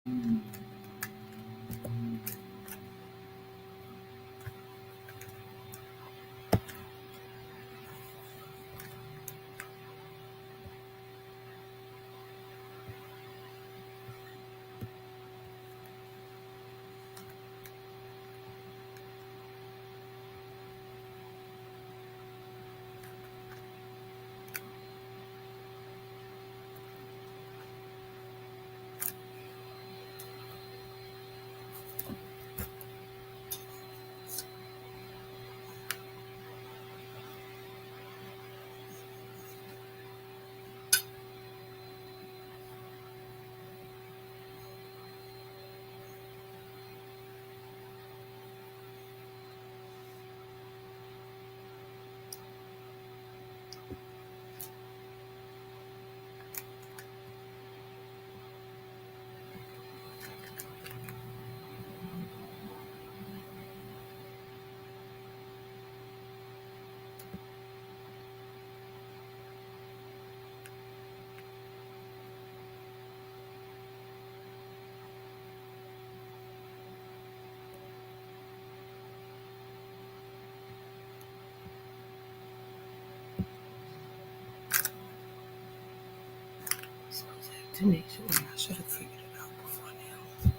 So Tanisha, I should have figured it out before now.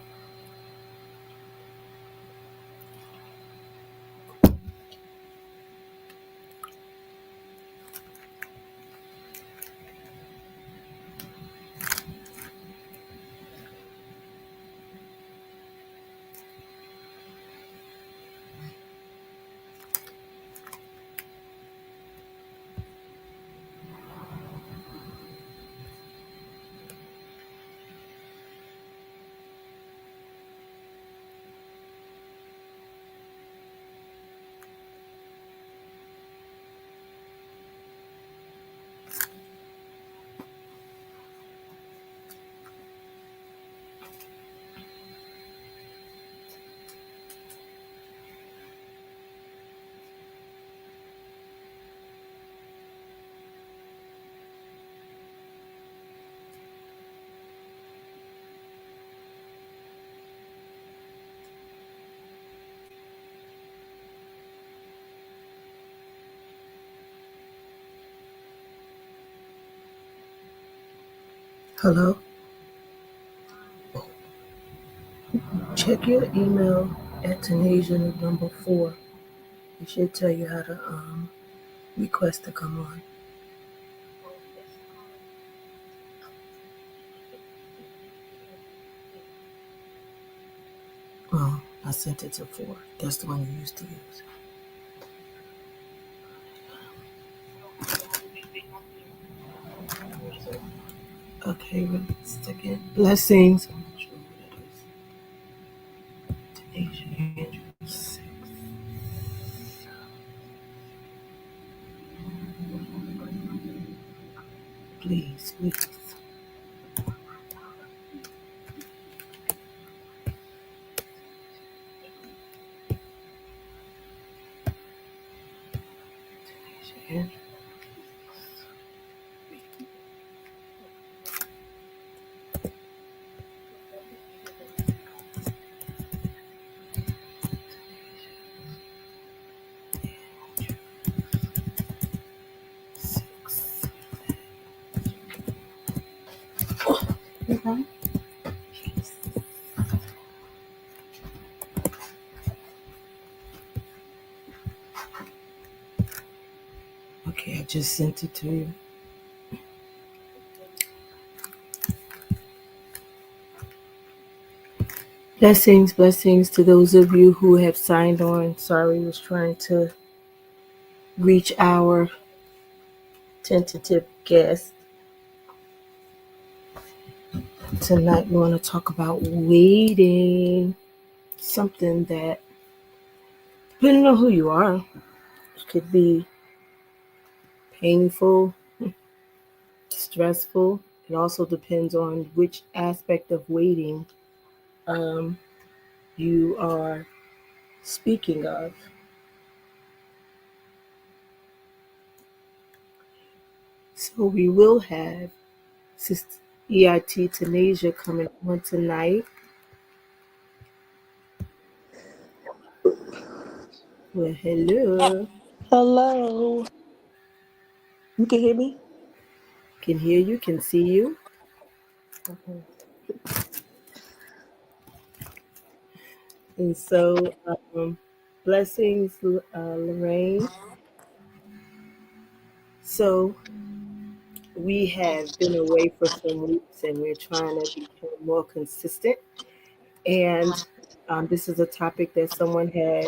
Hello? Check your email at Tanisha number 4. It should tell you how to request to come on. I sent it to 4. That's the one you used to use. Okay, wait a second. Blessings. I'm not sure who that is. Tanisha Andrews. Please, please. Tanisha Andrews. Six. Okay. Okay, I just sent it to you. Blessings, blessings to those of you who have signed on. Sorry, was trying to reach our tentative guest. Tonight, we want to talk about waiting. Something that, depending on who you are, it could be painful, stressful. It also depends on which aspect of waiting um, you are speaking of. So we will have EIT Tunisia coming on tonight. Well, hello. Hello. You can hear me? Can hear you, can see you. Okay. And so, blessings, Lorraine. So, we have been away for some weeks and we're trying to become more consistent. And this is a topic that someone had,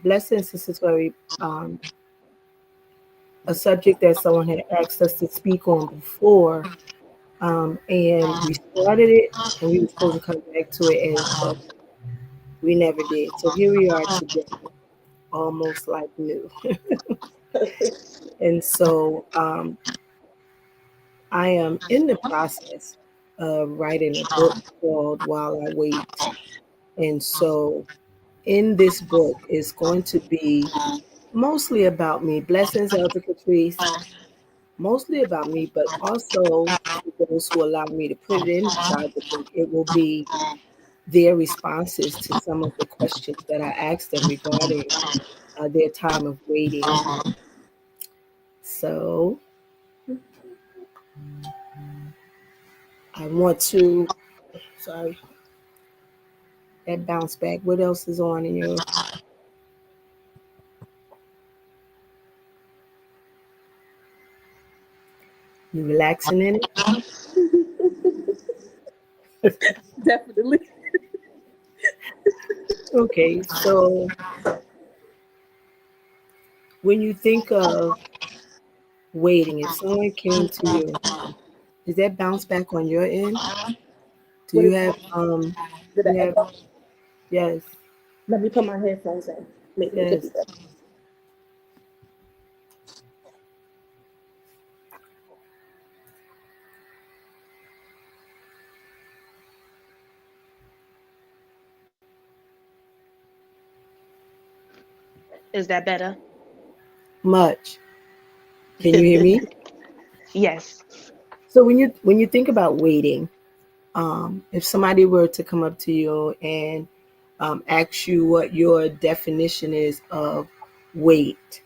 blessings, Sister Tori, a subject that someone had asked us to speak on before. And we started it and we were supposed to come back to it, but we never did. So here we are today, almost like new. And so I am in the process of writing a book called While I Wait. And so in this book is going to be mostly about me, Blessings Elder Catrice, mostly about me, but also for those who allow me to put it inside the book, it will be their responses to some of the questions that I asked them regarding their time of waiting. So I want to, sorry, that bounce back. What else is on in your, you relaxing in it? Definitely. Okay, so when you think of waiting, if someone came to you, is that bounce back on your end? Do What you is have did I you have echo? yes, Let me put my headphones in. Maybe it could be yes. better. Is that better? Much. Can you hear me? Yes. So when you think about waiting, if somebody were to come up to you and ask you what your definition is of wait,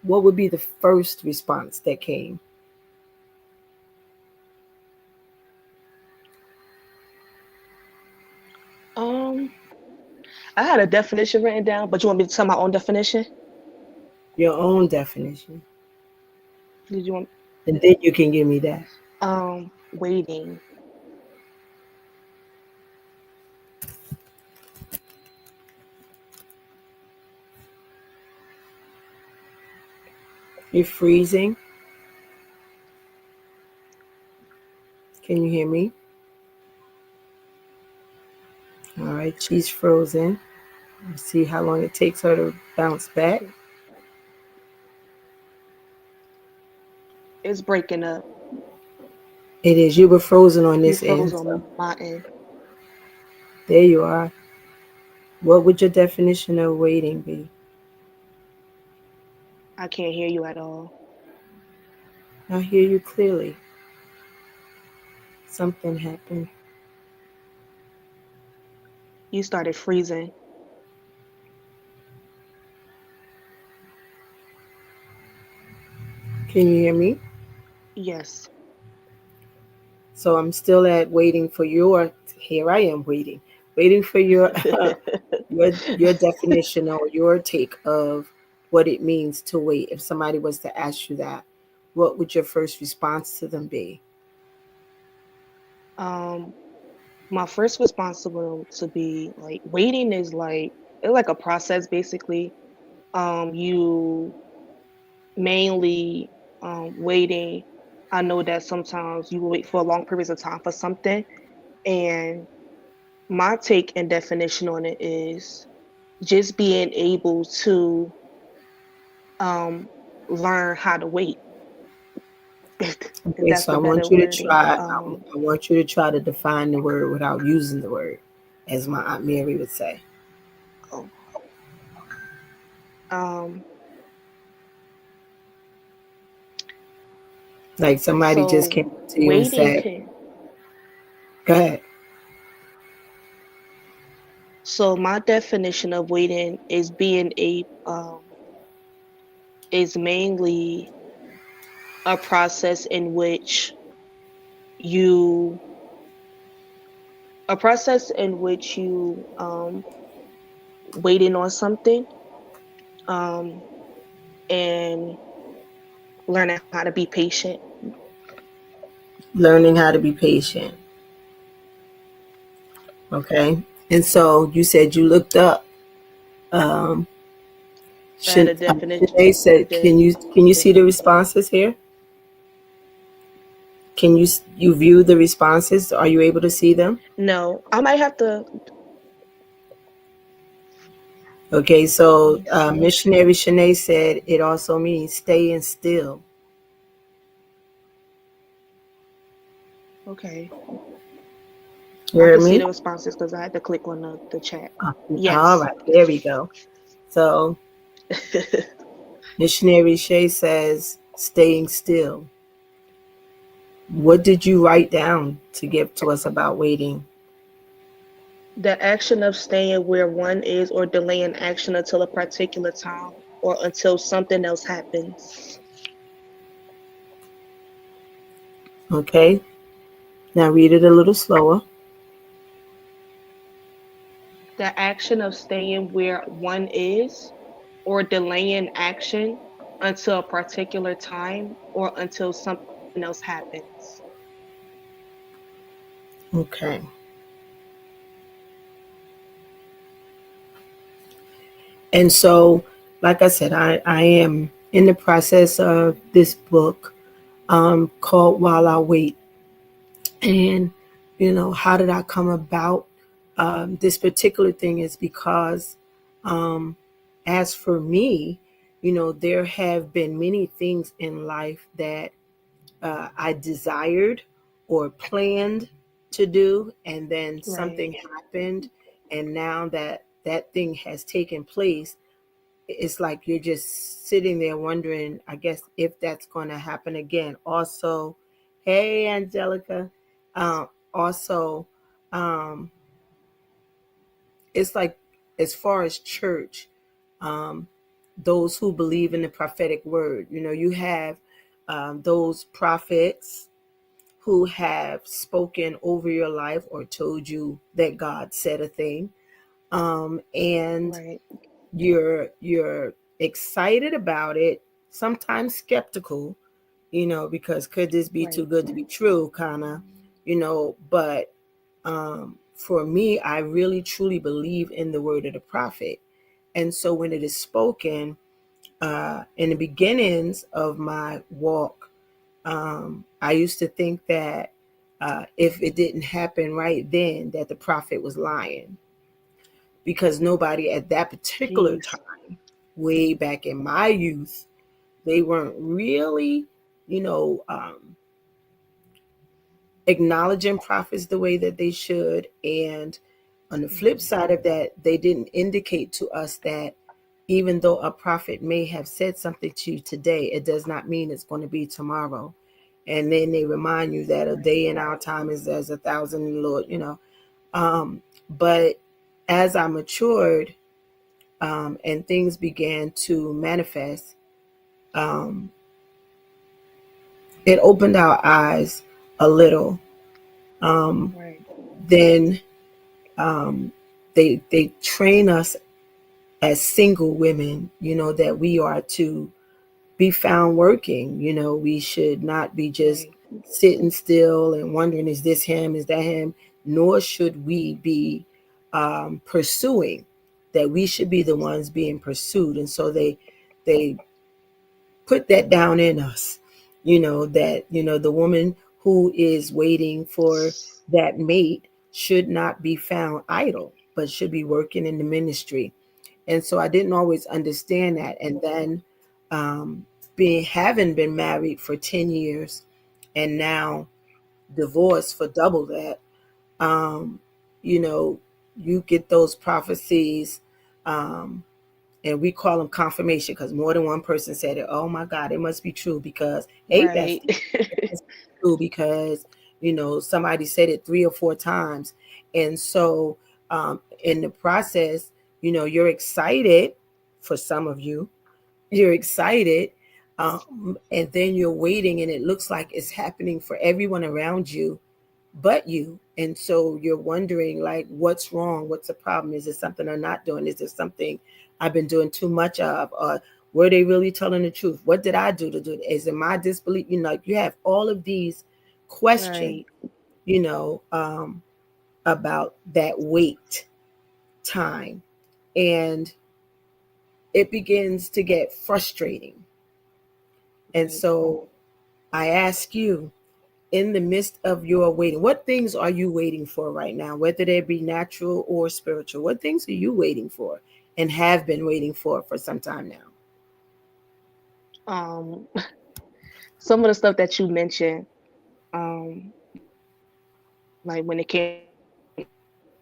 what would be the first response that came? Um, I had a definition written down, but you want me to tell my own definition? Your own definition. Did you want And then you can give me that. waiting? You're freezing. Can you hear me? All right, she's frozen. Let's see how long it takes her to bounce back. It's breaking up. It is. You were frozen on You this froze end. So on my end. there you are. What would your definition of waiting be? I can't hear you at all. I hear you clearly. Something happened. You started freezing. Can you hear me? Yes. So I'm still at waiting for your. Here I am waiting for your your definition or your take of what it means to wait. If somebody was to ask you that, what would your first response to them be? um, my first response to be like waiting is like it's like a process basically. You mainly waiting. I know that sometimes you will wait for long periods of time for something, and my take and definition on it is just being able to um, learn how to wait. If Okay, that's so the better wording. I want you to try to define the word without using the word, as my Aunt Mary would say. Oh, um, Like somebody just So came up to you and waiting said, can "Go ahead." so my definition of waiting is being a is mainly a process in which you you waiting on something um and learning how to be patient. Learning how to be patient. Okay. And so you said you looked up. Um, I had should a definition. Shanae said, The can you see the responses here? Can you view the responses? Are you able to see them? No, I might have to. Okay. Let So me see. missionary Shanae said it also means staying still. Okay, You I heard could see me? the responses because I had to click on the chat. All Yes. right. There we go. So missionary Shay says staying still. What did you write down to give to us about waiting? The action of staying where one is or delaying action until a particular time or until something else happens. Okay. Now read it a little slower. The action of staying where one is or delaying action until a particular time or until something else happens. Okay. And so, like I said, I am in the process of this book called While I Wait. And, how did I come about? This particular thing is because, um, as for me, there have been many things in life that I desired or planned to do, and then Right, something happened. And now that that thing has taken place, it's like you're just sitting there wondering, I guess, if that's going to happen again. Also, hey, Angelica. Also, um, it's like as far as church, um, those who believe in the prophetic word, you have those prophets who have spoken over your life or told you that God said a thing. And right, you're excited about it, sometimes skeptical, because could this be too right, good to be true, kind of, but for me, I really truly believe in the word of the prophet. And so when it is spoken, in the beginnings of my walk, I used to think that if it didn't happen right then, that the prophet was lying, because nobody at that particular jeez, time, way back in my youth, they weren't really, you know, um, acknowledging prophets the way that they should. And on the flip mhm, side of that, they didn't indicate to us that even though a prophet may have said something to you today, it does not mean it's going to be tomorrow. And then they remind you that a right, day in our time is as a thousand in the Lord. But as I matured, and things began to manifest, um, it opened our eyes a little. Um, right, then they train us as single women, that we are to be found working. We should not be just right, sitting still and wondering, is this him? Is that him? Nor should we be pursuing. That we should be the ones being pursued. And so they put that down in us, that, the woman who is waiting for that mate should not be found idle, but should be working in the ministry. And so I didn't always understand that. And then, being having been married for 10 years and now divorced for double that, um, you know, you get those prophecies, um, And we call them confirmation because more than one person said it. Oh my God, it must be true because, hey, Right. bestie, it must be true because, somebody said it 3 or 4 times. And so in the process, you're excited for some of you, you're excited. And then you're waiting and it looks like it's happening for everyone around you but you. And so you're wondering, like, what's wrong? What's the problem? Is it something I'm not doing? Is it something I've been doing too much of? Or were they really telling the truth? What did I do to do it? Is it my disbelief? You have all of these questions, Right. you know, um, about that wait time. And it begins to get frustrating. And Right. so I ask you, in the midst of your waiting, what things are you waiting for right now, whether they be natural or spiritual? What things are you waiting for and have been waiting for some time now? Um, some of the stuff that you mentioned, um, like when it came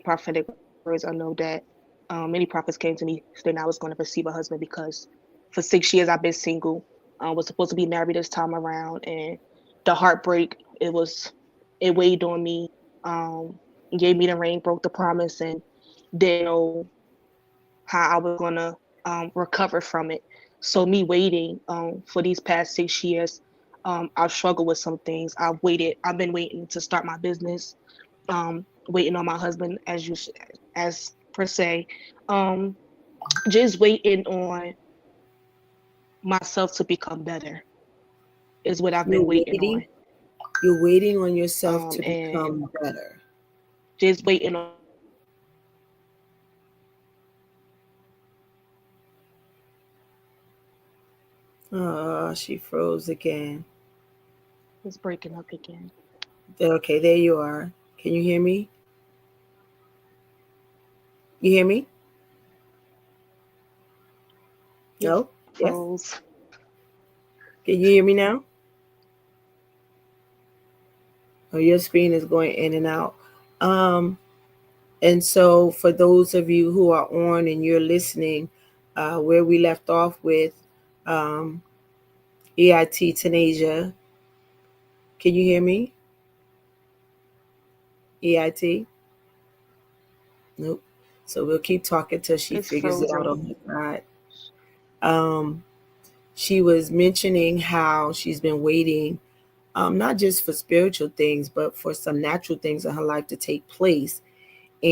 prophetic words, I know that many prophets came to me saying I was going to receive a husband because for 6 years I've been single. I was supposed to be married this time around, and the heartbreak it weighed on me. Um, gave me the ring, broke the promise, and didn't know how I was gonna recover from it. So me waiting for these past 6 years, I've struggled with some things. I've waited. I've been waiting to start my business, waiting on my husband, as per se, um, just waiting on myself to become better is what I've You're been waiting waiting. on, You're waiting on yourself to and become better. just waiting on. Oh, she froze again. It's breaking up again. Okay, there you are. Can you hear me? You hear me? It No? Yes? froze. Can you hear me now? Oh, your screen is going in and out. Um, And so, for those of you who are on and you're listening, where we left off with um, EIT Tanasia, can you hear me? EIT? Nope. So, we'll keep talking till she It's figures it out frozen. on her side. Um, she was mentioning how she's been waiting, not just for spiritual things, but for some natural things in her life to take place.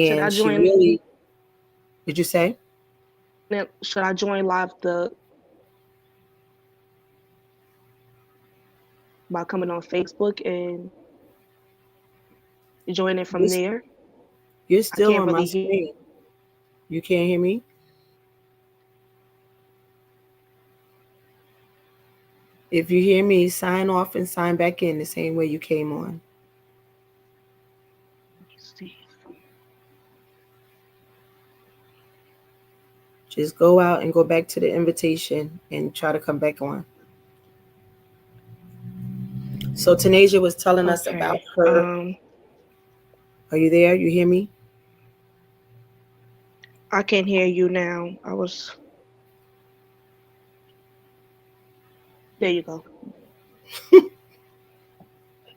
Should I And she join? really, did you say? Should I join live by coming on Facebook and join it from You're, there? you're I still can't on my really hear. screen. You can't hear me? If you hear me, sign off and sign back in the same way you came on. Let me see. Just go out and go back to the invitation and try to come back on. So Tanasia was telling us about Okay. her. Are you there? You hear me? I can hear you now. I was there. You go.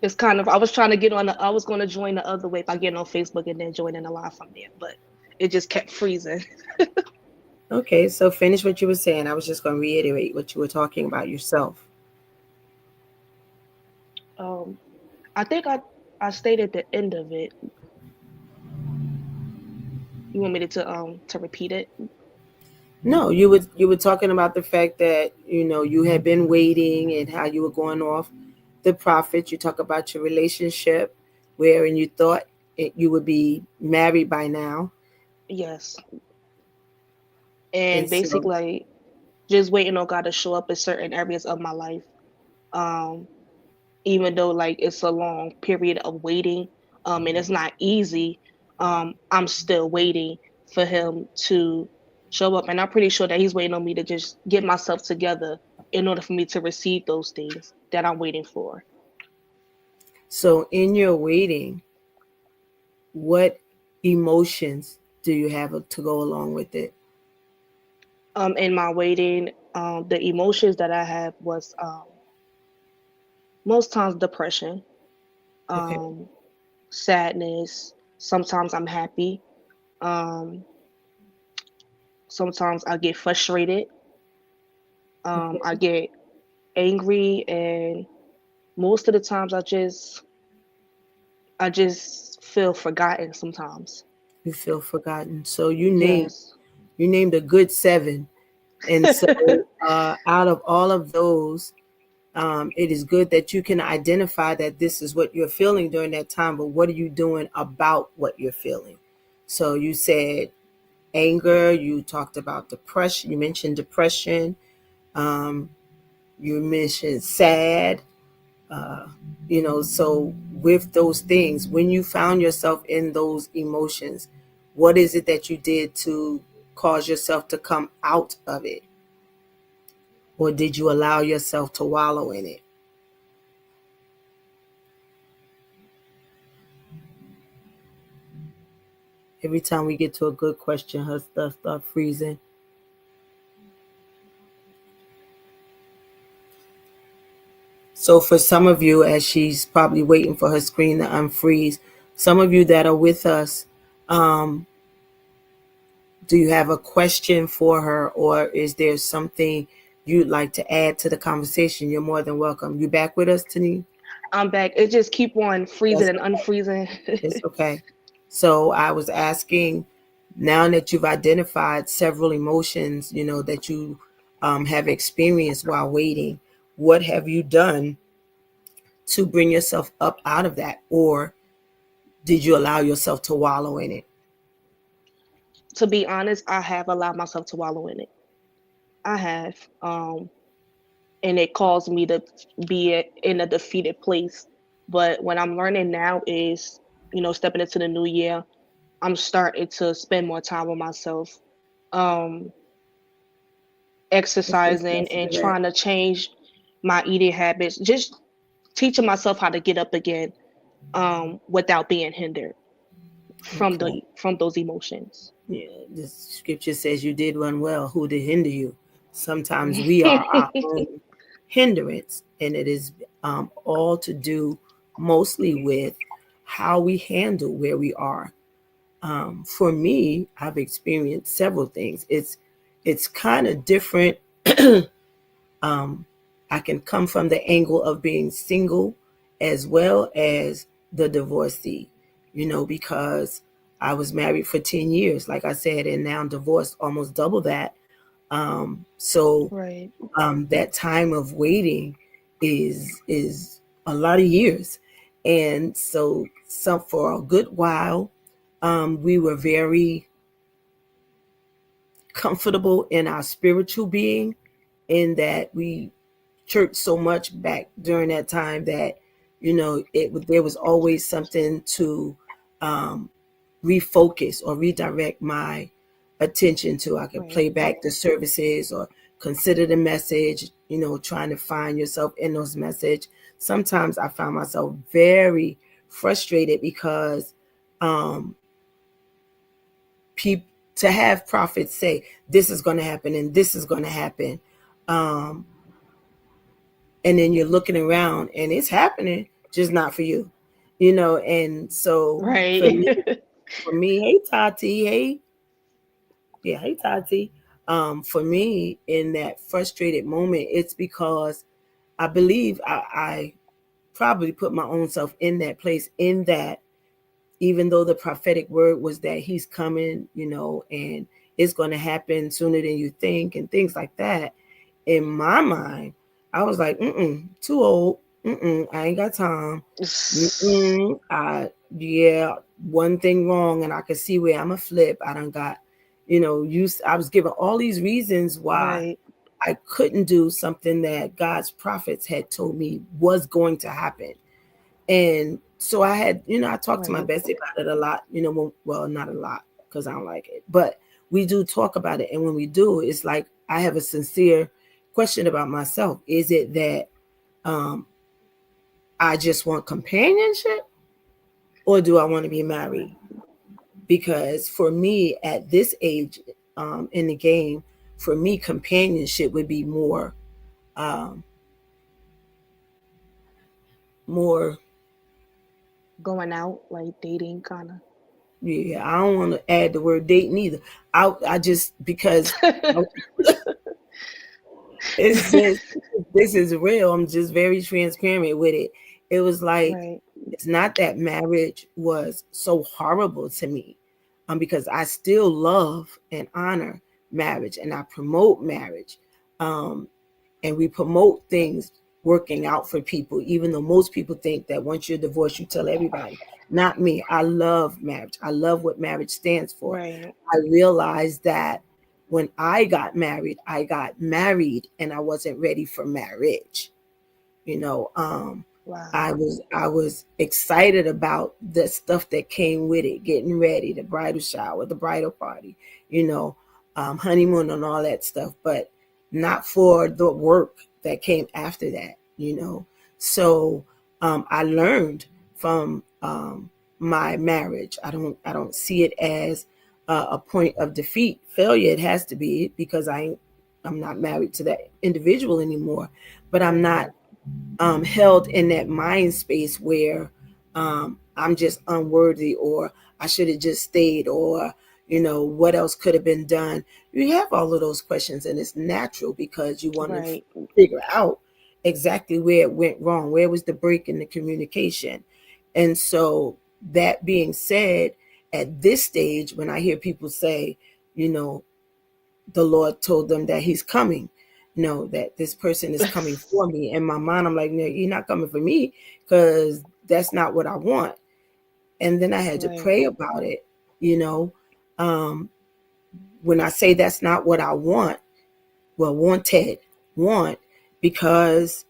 It's kind of. I was trying to get on. I was going to join the other way by getting on Facebook and then joining the live from there, but it just kept freezing. Okay, so finish what you were saying. I was just going to reiterate what you were talking about yourself. Um, I think I stayed at the end of it. You want me to repeat it? No, you were talking about the fact that you had been waiting and how you were going off the prophet. You talk about your relationship, wherein you thought you would be married by now, Yes. and And so basically, just waiting on God to show up in certain areas of my life. Um, Even though like it's a long period of waiting, and it's not easy, I'm still waiting for him to show up. And I'm pretty sure that he's waiting on me to just get myself together in order for me to receive those things that I'm waiting for. so in your waiting, what emotions do you have to go along with it? In my waiting, the emotions that I have was most times depression, Okay. um, sadness. Sometimes I'm happy. Um, Sometimes I get frustrated. I Okay. get angry, and most of the times I just feel forgotten sometimes. You feel forgotten. So Yes. you named a good seven. And so out of all of those, it is good that you can identify that this is what you're feeling during that time, but what are you doing about what you're feeling? So you said anger, you talked about depression, you mentioned depression, um, you mentioned sad, uh, so with those things, when you found yourself in those emotions, what is it that you did to cause yourself to come out of it? Or did you allow yourself to wallow in it? Every time we get to a good question, her stuff start freezing. So for some of you, as she's probably waiting for her screen to unfreeze, some of you that are with us, um, do you have a question for her, or is there something you'd like to add to the conversation? You're more than welcome. You back with us, Tani? I'm back. It just keep on freezing That's and okay. unfreezing. It's okay. So I was asking, now that you've identified several emotions, that you have experienced while waiting, what have you done to bring yourself up out of that? Or did you allow yourself to wallow in it? To be honest, I have allowed myself to wallow in it. I have. And it caused me to be in a defeated place. But what I'm learning now is, stepping into the new year, I'm starting to spend more time with myself, um, What's the exercising sense and of that? trying to change my eating habits, just teaching myself how to get up again, without being hindered Okay. from those emotions. Yeah, the scripture says you did run well. Who did hinder you? Sometimes we are our own hindrance, and it is all to do mostly with how we handle where we are. For me, I've experienced several things. It's kind of different. um, I can come from the angle of being single as well as the divorcee, because I was married for 10 years, like I said, and now divorced almost double that. So Right. that time of waiting is a lot of years. And so for a good while, we were very comfortable in our spiritual being, in that we church so much back during that time that there was always something to um, refocus or redirect my attention to. I could Right. play back the services or consider the message, trying to find yourself in those message. Sometimes I found myself very frustrated because um, people to have prophets say this is going to happen and this is going to happen, um, and then you're looking around and it's happening, just not for you, and so for Right. me, hey Tati, hey, yeah, hey Tati. For me, in that frustrated moment, it's because I believe I probably put my own self in that place, in that even though the prophetic word was that he's coming, and it's going to happen sooner than you think and things like that, in my mind, I was like, too old. I ain't got time. Yeah, one thing wrong, and I could see where I'm a flip. I done got, I was given all these reasons why Right. I couldn't do something that God's prophets had told me was going to happen. And so I had, I talked to my Right. bestie about it a lot, well, not a lot because I don't like it, but we do talk about it. And when we do, it's like I have a sincere question about myself. Is it that um, I just want companionship, or do I want to be married? Right. Because for me at this age in the game, for me, companionship would be um, more. Going out, like dating, kind Yeah, I don't want to add the word dating either. I just because of. it's just this is real. I'm just very transparent with it. It was like Right, it's not that marriage was so horrible to me, because I still love and honor marriage and I promote marriage. Um, and we promote things working out for people, even though most people think that once you're divorced, you tell everybody. Not me. I love marriage. I love what marriage stands for. right. I realized that when I got married and I wasn't ready for marriage. You know, Wow. I was excited about the stuff that came with it, getting ready, the bridal shower, the bridal party, you know, honeymoon and all that stuff, but not for the work that came after that, you know. So I learned from my marriage. I don't see it as a point of defeat, failure. It has to be because I'm not married to that individual anymore, but I'm Right, not held in that mind space where I'm just unworthy, or I should have just stayed, or what else could have been done. You have all of those questions, and it's natural because you want to right, figure out exactly where it went wrong, where was the break in the communication. And so, that being said, at this stage, when I hear people say, you know, the Lord told them that He's coming. No, that this person is coming for me. In my mind, I'm like, no, you're not coming for me because that's not what I want. And then I had to right, pray about it. You know, um, when I say that's not what I want, well, want, because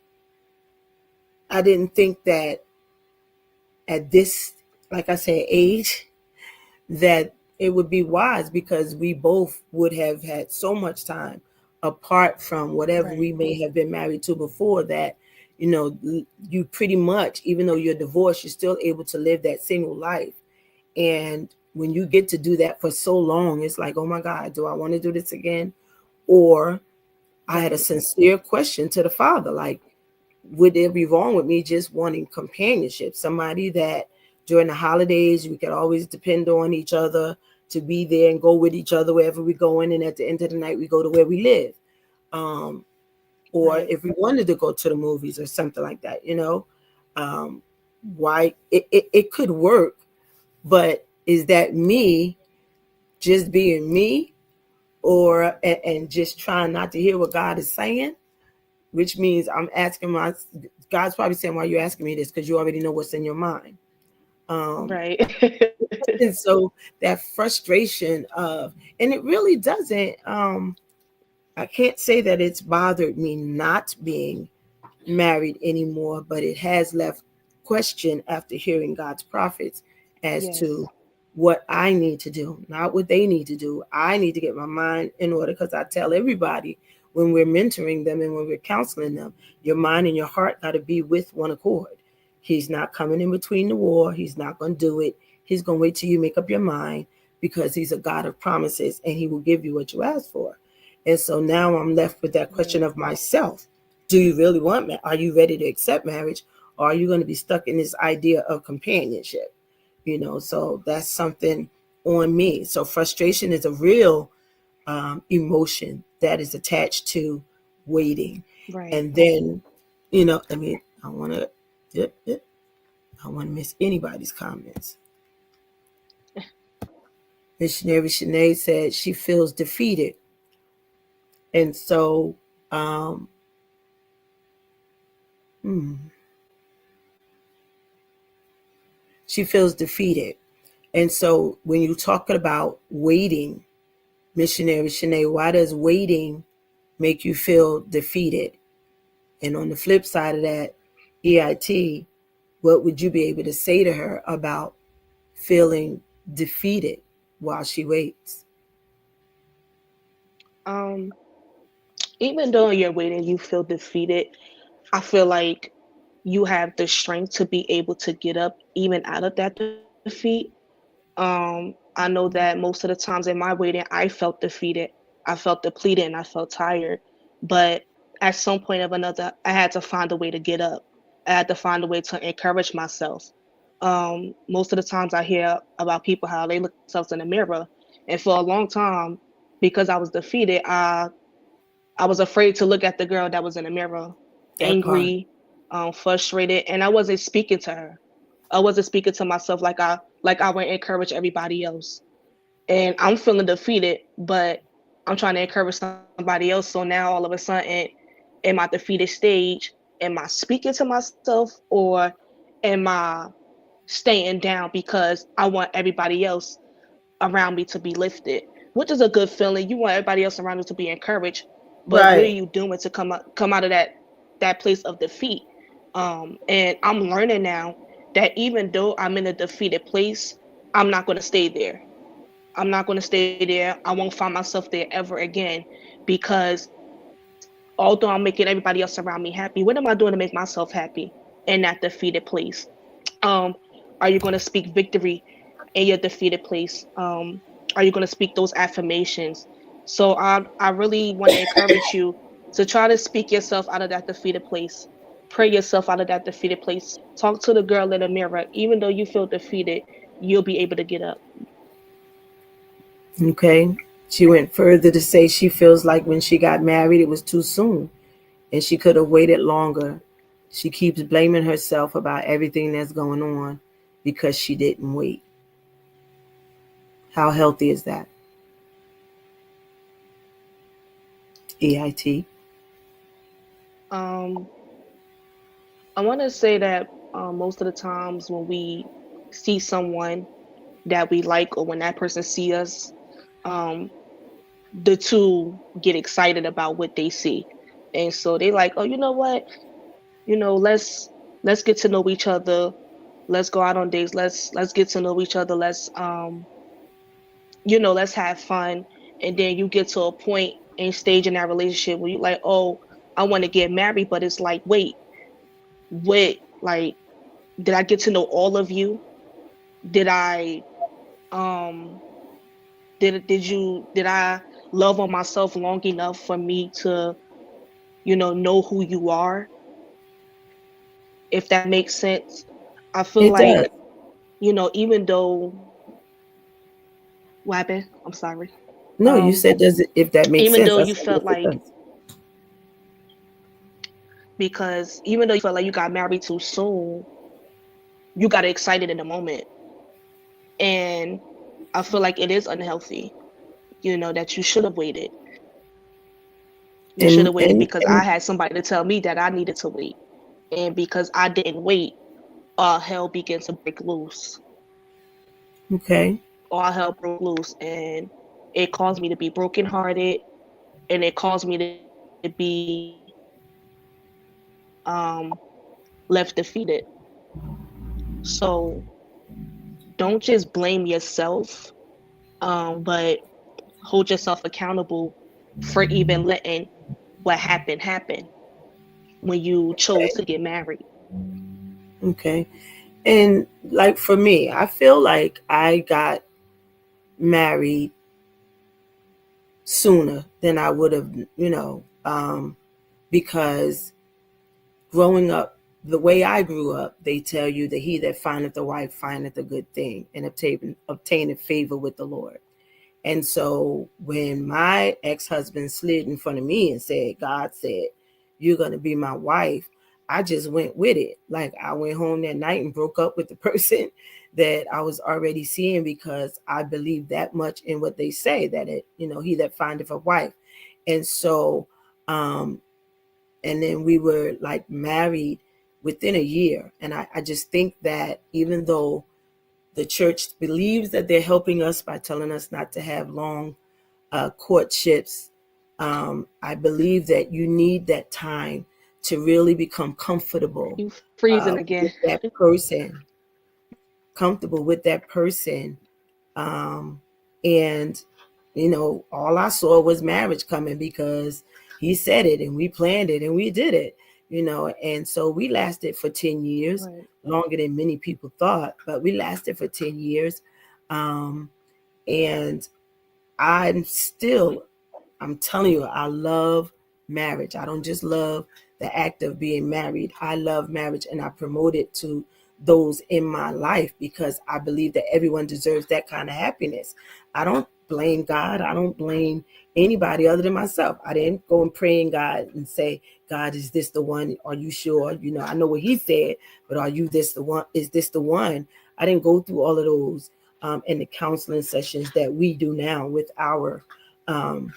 I didn't think that at this, like I said, age, that it would be wise because we both would have had so much time apart from whatever right, we may have been married to before that, you pretty much, even though you're divorced, you're still able to live that single life. And when you get to do that for so long, it's like, oh my God, do I want to do this again? Or I had a right, sincere question to the Father, like, would it be wrong with me just wanting companionship? Somebody that during the holidays we could always depend on each other to be there and go with each other wherever we're going, and at the end of the night we go to where we live. Um, or right, if we wanted to go to the movies or something like that. Um, why it could work, but is that me just being me, or and just trying not to hear what God is saying? Which means I'm asking God's probably saying, why are you asking me this? Because you already know what's in your mind. Um, right. and so that frustration of, and it really doesn't, I can't say that it's bothered me not being married anymore, but it has left question after hearing God's prophets as to Yes, what I need to do, not what they need to do. I need to get my mind in order because I tell everybody when we're mentoring them and when we're counseling them, your mind and your heart got to be with one accord. He's not coming in between the war. He's not going to do it. He's going to wait till you make up your mind because he's a God of promises and he will give you what you ask for. And so now I'm left with that question right, of myself. Do you really want Are you ready to accept marriage? Or are you going to be stuck in this idea of companionship? So that's something on me. So frustration is a real emotion that is attached to waiting. right. And then, I mean, I don't want to miss anybody's comments. Missionary Shanae said she feels defeated. And so, um, hmm, she feels defeated. And so when you're talking about waiting, Missionary Shanae, why does waiting make you feel defeated? And on the flip side of that, EIT, what would you be able to say to her about feeling defeated while she waits? Um, Even though you're waiting, you feel defeated. I feel like you have the strength to be able to get up even out of that defeat. I know that most of the times in my waiting, I felt defeated. I felt depleted and I felt tired. But at some point of another, I had to find a way to get up. I had to find a way to encourage myself. Most of the times I hear about people how they look themselves in the mirror, and for a long time, because I was defeated, I was afraid to look at the girl that was in the mirror, That part. angry, frustrated, and I wasn't speaking to her. I wasn't speaking to myself like I would encourage everybody else. And I'm feeling defeated, but I'm trying to encourage somebody else. So now all of a sudden, in my defeated stage, am I speaking to myself or am I staying down because I want everybody else around me to be lifted, which is a good feeling. You want everybody else around you to be encouraged, but what are Right. you doing to come out of that place of defeat? And I'm learning now that even though I'm in a defeated place, I'm not going to stay there. I'm not going to stay there. I won't find myself there ever again because although I'm making everybody else around me happy, what am I doing to make myself happy in that defeated place? Um, are you going to speak victory in your defeated place? Are you going to speak those affirmations? So I really want to encourage you to try to speak yourself out of that defeated place. Pray yourself out of that defeated place. Talk to the girl in the mirror. Even though you feel defeated, you'll be able to get up. Okay. She went further to say she feels like when she got married, it was too soon and she could have waited longer. She keeps blaming herself about everything that's going on because she didn't wait. How healthy is that? EIT. Um, I want to say that most of the times when we see someone that we like or when that person see us, um, the two get excited about what they see, and so they like, oh, you know what, let's get to know each other. Let's go out on dates. Let's get to know each other. Let's have fun. And then you get to a point and stage in that relationship where you like, oh, I want to get married, but it's like, wait, like, did I get to know all of you? Did I um did I love on myself long enough for me to, know who you are, if that makes sense? I feel It does. like, even though what happened? I'm sorry. No, you Um, said does it if that makes even sense. though I you said felt yes, it like does. because even though you felt like you got married too soon, you got excited in the moment. And I feel like it is unhealthy, that you should have waited. You should And have waited and because I and had somebody to tell me that I needed to wait. And because I didn't wait, hell began to break loose. okay. All hell broke loose, and it caused me to be brokenhearted, and it caused me to be um, left defeated. So don't just blame yourself, but hold yourself accountable for even letting what happened happen when you chose Okay. to get married. Okay. And like for me, I feel like I got married sooner than I would have, because growing up the way I grew up, they tell you that he that findeth a wife findeth a good thing and obtaineth favor with the Lord. And so when my ex-husband slid in front of me and said, God said, you're going to be my wife, I just went with it. Like I went home that night and broke up with the person that I was already seeing because I believe that much in what they say that he that findeth a wife. And so, um, and then we were like married within a year. And I just think that even though the church believes that they're helping us by telling us not to have long courtships. I believe that you need that time to really become comfortable You freezing again. with that person, comfortable with that person. Um, and, all I saw was marriage coming because he said it and we planned it and we did it, and so we lasted for 10 years, Right. longer than many people thought, but we lasted for 10 years. And I'm still I'm telling you, I love marriage. I don't just love the act of being married. I love marriage, and I promote it to those in my life because I believe that everyone deserves that kind of happiness. I don't blame God. I don't blame anybody other than myself. I didn't go and pray in God and say, God, is this the one? Are you sure? You know, I know what he said, but are you this the one? Is this the one? I didn't go through all of those in the counseling sessions that we do now with our um,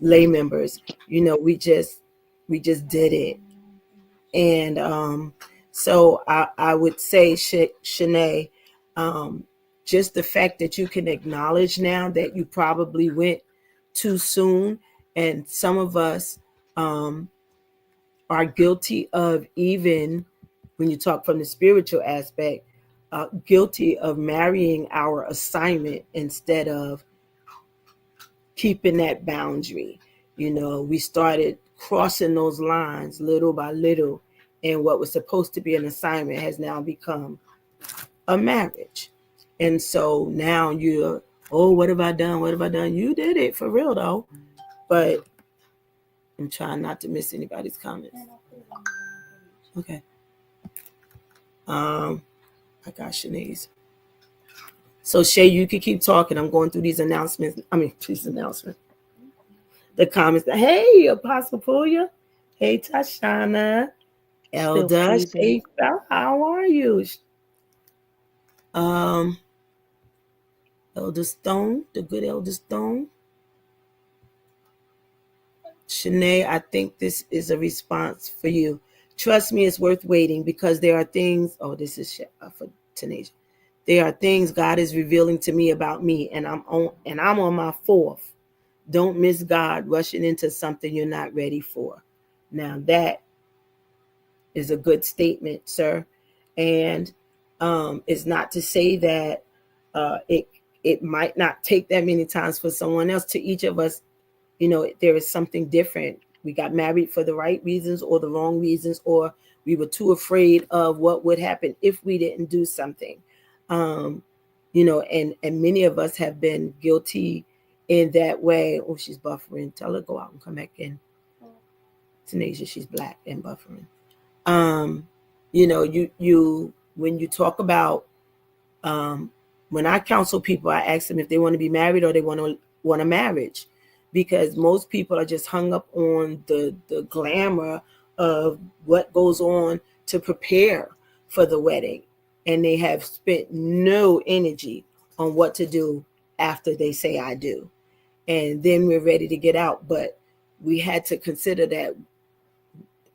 lay members. You know, we just did it. And so I would say, Shanae, um, just the fact that you can acknowledge now that you probably went too soon, and some of us um, are guilty of, even when you talk from the spiritual aspect, guilty of marrying our assignment instead of keeping that boundary. You know, we started crossing those lines little by little, and what was supposed to be an assignment has now become a marriage. And so now you're, oh, what have I done? What have I done? You did it for real though. But I'm trying not to miss anybody's comments. Okay. Um, I got Shanice. So Shay, you can keep talking. I'm going through these announcements. I mean, these announcements. The comments. Hey, Apostle Puya. Hey, Tashana. Still Elder. freezing. Hey, how are you? Um, Elder Stone, the good Elder Stone. Shanae, I think this is a response for you. Trust me, it's worth waiting because there are things. Oh, this is for Tanisha. There are things God is revealing to me about me, and I'm on my fourth. Don't miss God rushing into something you're not ready for. Now that is a good statement, sir. And it's not to say that it might not take that many times for someone else. To each of us, you know, there is something different. We got married for the right reasons or the wrong reasons, or we were too afraid of what would happen if we didn't do something. Um, you know, and many of us have been guilty in that way. Oh, she's buffering. Tell her go out and come back in. Tanisha, she's black and buffering. Um, you know, you when you talk about um, when I counsel people, I ask them if they want to be married or they want a marriage, because most people are just hung up on the glamour of what goes on to prepare for the wedding, and they have spent no energy on what to do after they say I do, and then we're ready to get out. But we had to consider that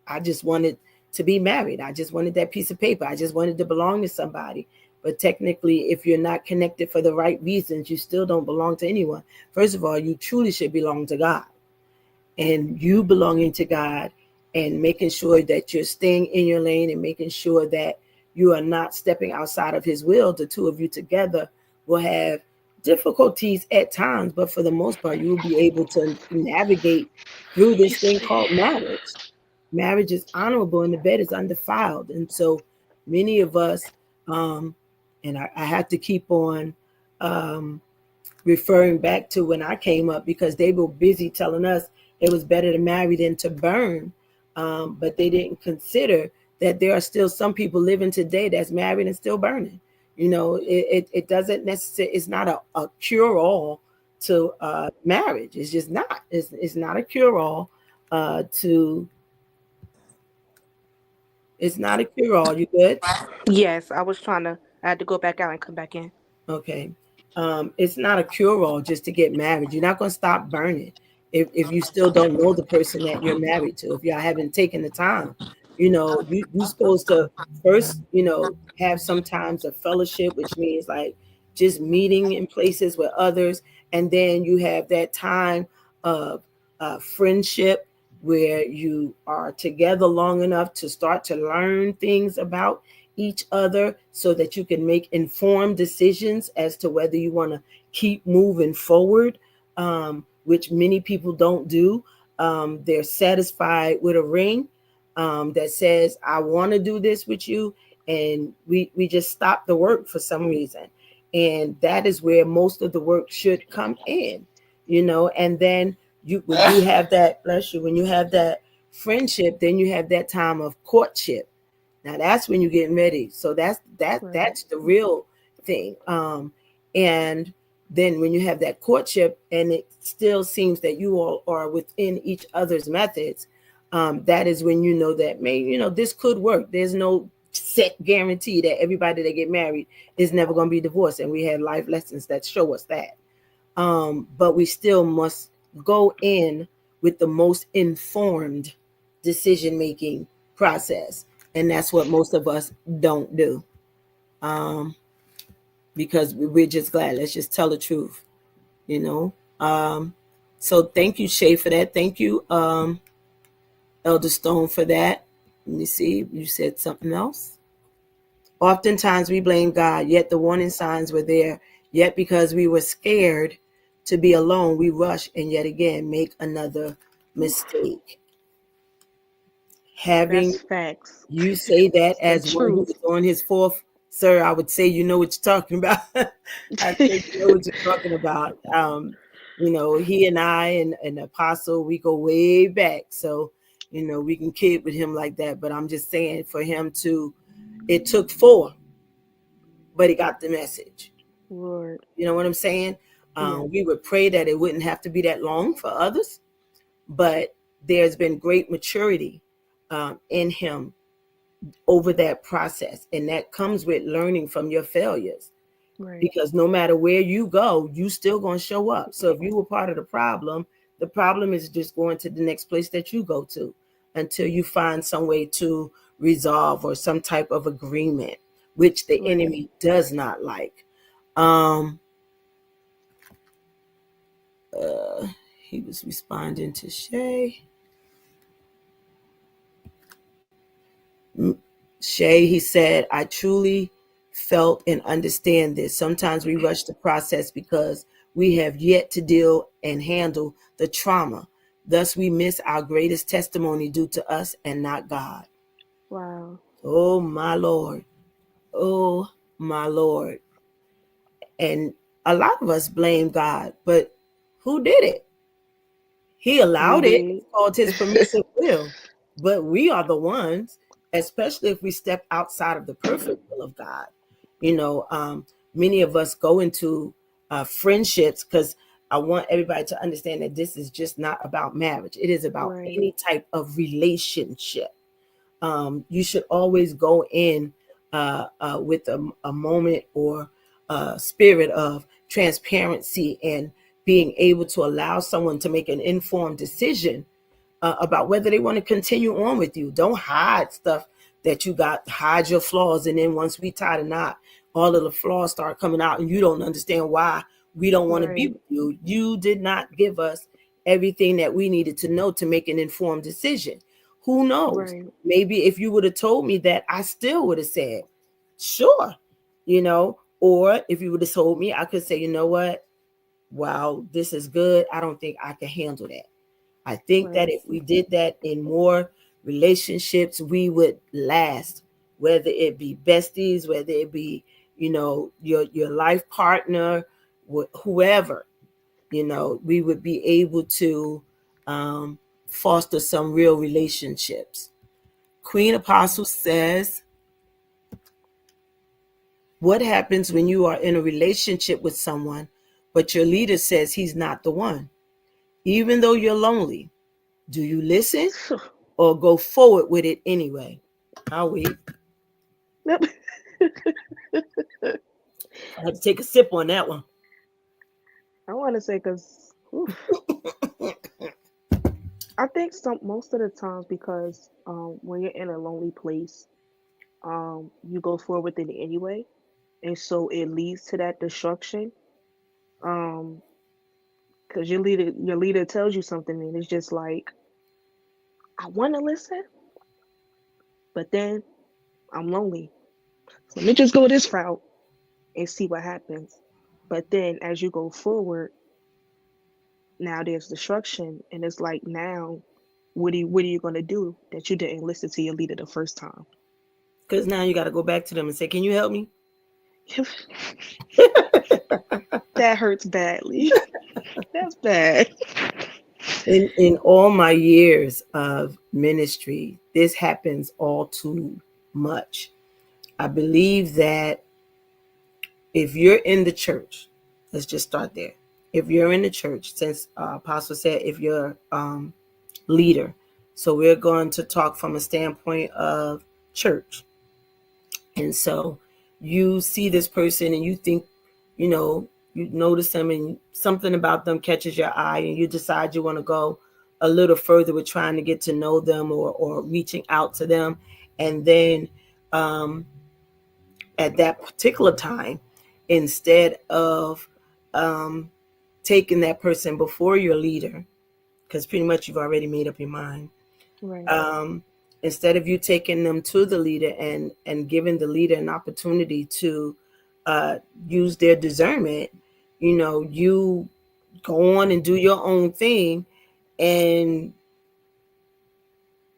I just wanted to be married. I just wanted that piece of paper. I just wanted to belong to somebody. But technically, if you're not connected for the right reasons, you still don't belong to anyone. First of all, you truly should belong to God. And you belonging to God and making sure that you're staying in your lane and making sure that you are not stepping outside of his will, the two of you together will have difficulties at times, but for the most part, you will be able to navigate through this thing called marriage. Marriage is honorable and the bed is undefiled. And so many of us, um, and I have to keep on um, referring back to when I came up, because they were busy telling us it was better to marry than to burn. But they didn't consider that there are still some people living today that's married and still burning. You know, it doesn't necessarily, it's not a cure all to marriage. It's just not. It's not a cure all to It's not a cure all. You good? Yes, I had to go back out and come back in. Okay. It's not a cure all just to get married. You're not going to stop burning if you still don't know the person that you're married to. If you haven't taken the time, you know, you're supposed to first, you know, have sometimes a fellowship, which means like just meeting in places with others. And then you have that time of friendship where you are together long enough to start to learn things about each other so that you can make informed decisions as to whether you want to keep moving forward, which many people don't do. They're satisfied with a ring that says, I want to do this with you. And we just stop the work for some reason. And that is where most of the work should come in, you know, and then When you have that, bless you, when you have that friendship, then you have that time of courtship. Now that's when you're getting ready. So Right. that's the real thing. And then when you have that courtship and it still seems that you all are within each other's methods, that is when you know that maybe this could work. There's no set guarantee that everybody that get married is never going to be divorced, and we have life lessons that show us that. But we still must go in with the most informed decision making process, and that's what most of us don't do, um, because we're just glad. Let's just tell the truth, you know. So thank you, Shay, for that. Thank you, Elder Stone, for that. Let me see. You said something else. Oftentimes we blame God, yet the warning signs were there. Yet because we were scared to be alone, we rush and yet again make another mistake. Having That's facts. you say that It's the as one who truth. is on his fourth, sir, I would say you know what you're talking about. I think you know what you're talking about. He and I and Apostle, we go way back. So, we can kid with him like that. But I'm just saying for him to, it took four, but he got the message. Lord. You know what I'm saying? Yeah. We would pray that it wouldn't have to be that long for others, but there's been great maturity in him over that process. And that comes with learning from your failures. Right. Because no matter where you go, you still going to show up. So if you were part of the problem is just going to the next place that you go to until you find some way to resolve or some type of agreement, which the Right. enemy does not like. Um, he was responding to Shay. Shay, he said, I truly felt and understand this. Sometimes we rush the process because we have yet to deal and handle the trauma. Thus, we miss our greatest testimony due to us and not God. Wow. Oh, my Lord. Oh, my Lord. And a lot of us blame God, but who did it? He We allowed it. did. It's called his permissive will. But we are the ones, especially if we step outside of the perfect will of God. Many of us go into friendships because I want everybody to understand that this is just not about marriage. It is about Right. any type of relationship. You should always go in with a moment or a spirit of transparency and being able to allow someone to make an informed decision about whether they want to continue on with you. Don't hide stuff that you got, hide your flaws. And then once we tie the knot, all of the flaws start coming out and you don't understand why we don't want to be Right. with you. You did not give us everything that we needed to know to make an informed decision. Who knows? Right. Maybe if you would have told me that, I still would have said, sure, or if you would have told me, I could say, you know what? Wow, this is good. I don't think I can handle that. I think that Right. if we did that in more relationships, we would last, whether it be besties, whether it be, your life partner, whoever, we would be able to foster some real relationships. Queen Apostle says, what happens when you are in a relationship with someone, but your leader says he's not the one? Even though you're lonely, do you listen or go forward with it anyway? I'll wait. Yep. I have to take a sip on that one. I want to say because I think some most of the times because when you're in a lonely place, you go forward with it anyway, and so it leads to that destruction. Um, because your leader tells you something, and it's just like I want to listen, but then I'm lonely. So let me just go this route and see what happens. But then as you go forward, now there's destruction, and it's like now, what are you gonna do that you didn't listen to your leader the first time? Because now you got to go back to them and say, can you help me? That hurts badly. That's bad. In all my years of ministry, this happens all too much. I believe that if you're in the church, let's just start there. If you're in the church, since Apostle said, if you're leader, so we're going to talk from a standpoint of church. And so you see this person and you think, you notice them and something about them catches your eye and you decide you want to go a little further with trying to get to know them or reaching out to them. And then um, at that particular time, instead of um, taking that person before your leader, because pretty much you've already made up your mind, Right. um, instead of you taking them to the leader and giving the leader an opportunity to uh, use their discernment, you go on and do your own thing, and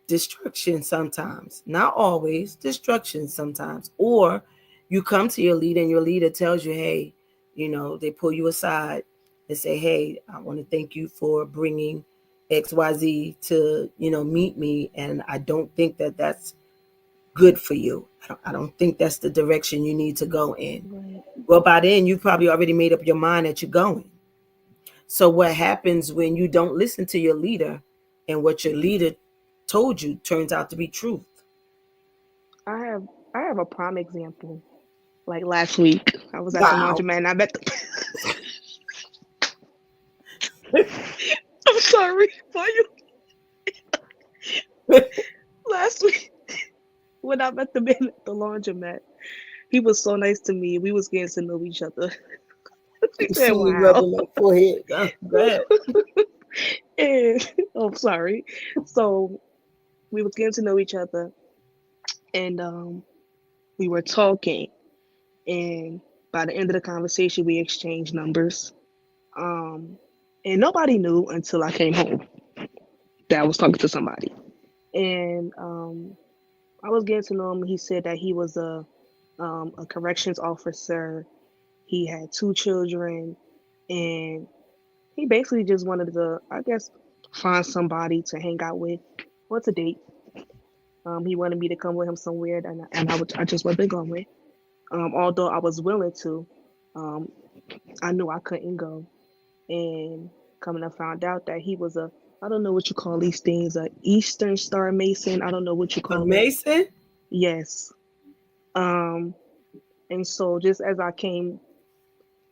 destruction sometimes, not always, destruction sometimes. Or you come to your leader and your leader tells you, hey, they pull you aside and say, hey, I want to thank you for bringing XYZ to, meet me. And I don't think that that's good for you. I don't think that's the direction you need to go in. Right. Well, by then, you've probably already made up your mind that you're going. So what happens when you don't listen to your leader and what your leader told you turns out to be truth? I have I have a prime example. Like last week, I was at the Wow. laundromat and I met the I'm sorry. Why you last week when I met the man at the laundromat, he was so nice to me. We was getting to know each other. She You said, see me "Wow." rubbing my forehead. Go ahead. And oh, sorry. So we was getting to know each other, and we were talking, and by the end of the conversation, we exchanged numbers. Um, and nobody knew until I came home that I was talking to somebody. And I was getting to know him. He said that he was a corrections officer. He had two children, and he basically just wanted to, I guess, find somebody to hang out with or to date. He wanted me to come with him somewhere, and I just wasn't going with. Although I was willing to, um, I knew I couldn't go. And coming to find out that he was I don't know what you call these things, a Eastern Star Mason. I don't know what you A call it. Mason? Yes. Um, and so just as I came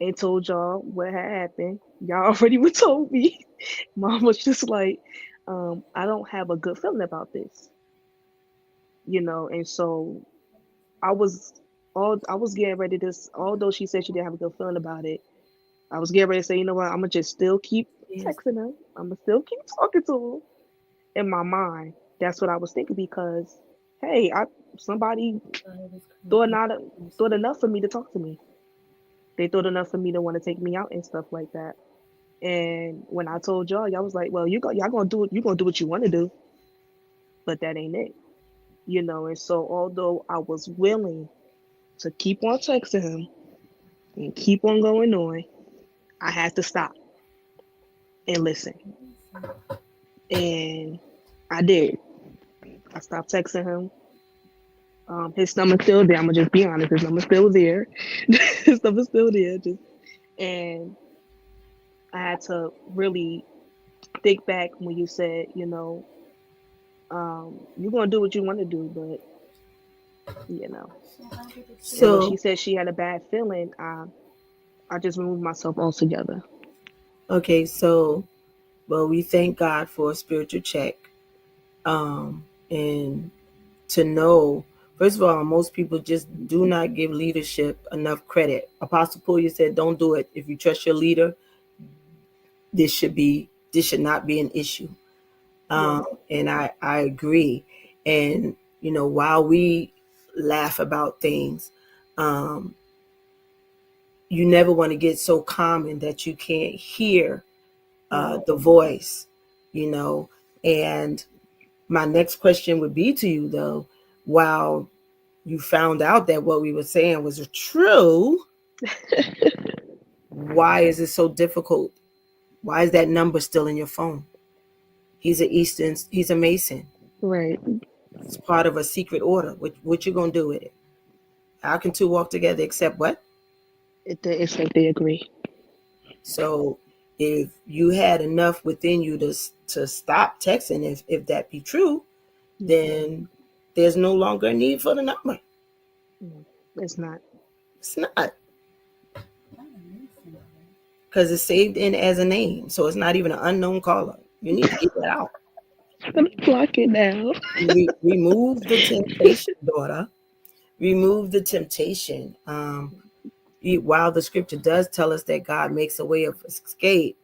and told y'all what had happened, y'all already were told me. Mom was just like, I don't have a good feeling about this, and so I was I was getting ready to, although she said she didn't have a good feeling about it, I was getting ready to say, you know what, I'm gonna just still keep Yes. texting him. I'm gonna still keep talking to him. In my mind, that's what I was thinking because, hey, somebody thought not thought enough for me to talk to me. They thought enough for me to want to take me out and stuff like that. And when I told y'all was like, well, y'all gonna do it. You gonna do what you want to do, but that ain't it, And so, although I was willing to keep on texting him and keep on going on, I had to stop and listen. And I did. I stopped texting him. His number's still there. I'm gonna just be honest. His number's still there. His number's still there. And I had to really think back when you said, you're gonna do what you want to do, but you know. And when she So, said she had a bad feeling, I just removed myself altogether. okay, so, well, we thank God for a spiritual check. And to know, first of all, most people just do not give leadership enough credit. Apostle Puya said, don't do it. If you trust your leader, this should not be an issue. Right. And I agree. And, while we laugh about things, um, you never want to get so common that you can't hear Right. the voice, you know. And my next question would be to you, though, while you found out that what we were saying was true, why is it so difficult? Why is that number still in your phone? He's a Mason. Right. It's part of a secret order. What you gonna do with it? How can two walk together except what? It's like they agree. So if you had enough within you to stop texting, if that be true, then there's no longer a need for the number. No, it's not. It's not, because it's saved in as a name, so it's not even an unknown caller. You need to get that out. Let me block it now. Remove the temptation, daughter. Remove the temptation. While the scripture does tell us that God makes a way of escape,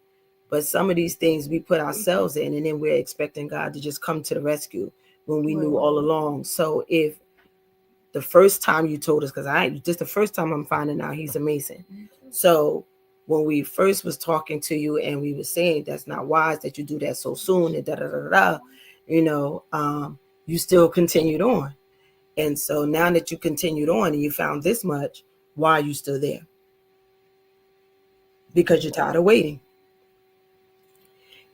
but some of these things we put ourselves in, and then we're expecting God to just come to the rescue when we knew all along. So if the first time you told us, because just the first time I'm finding out he's a Mason. So when we first was talking to you and we were saying that's not wise that you do that so soon and you still continued on. And so now that you continued on and you found this much, why are you still there? Because you're tired of waiting.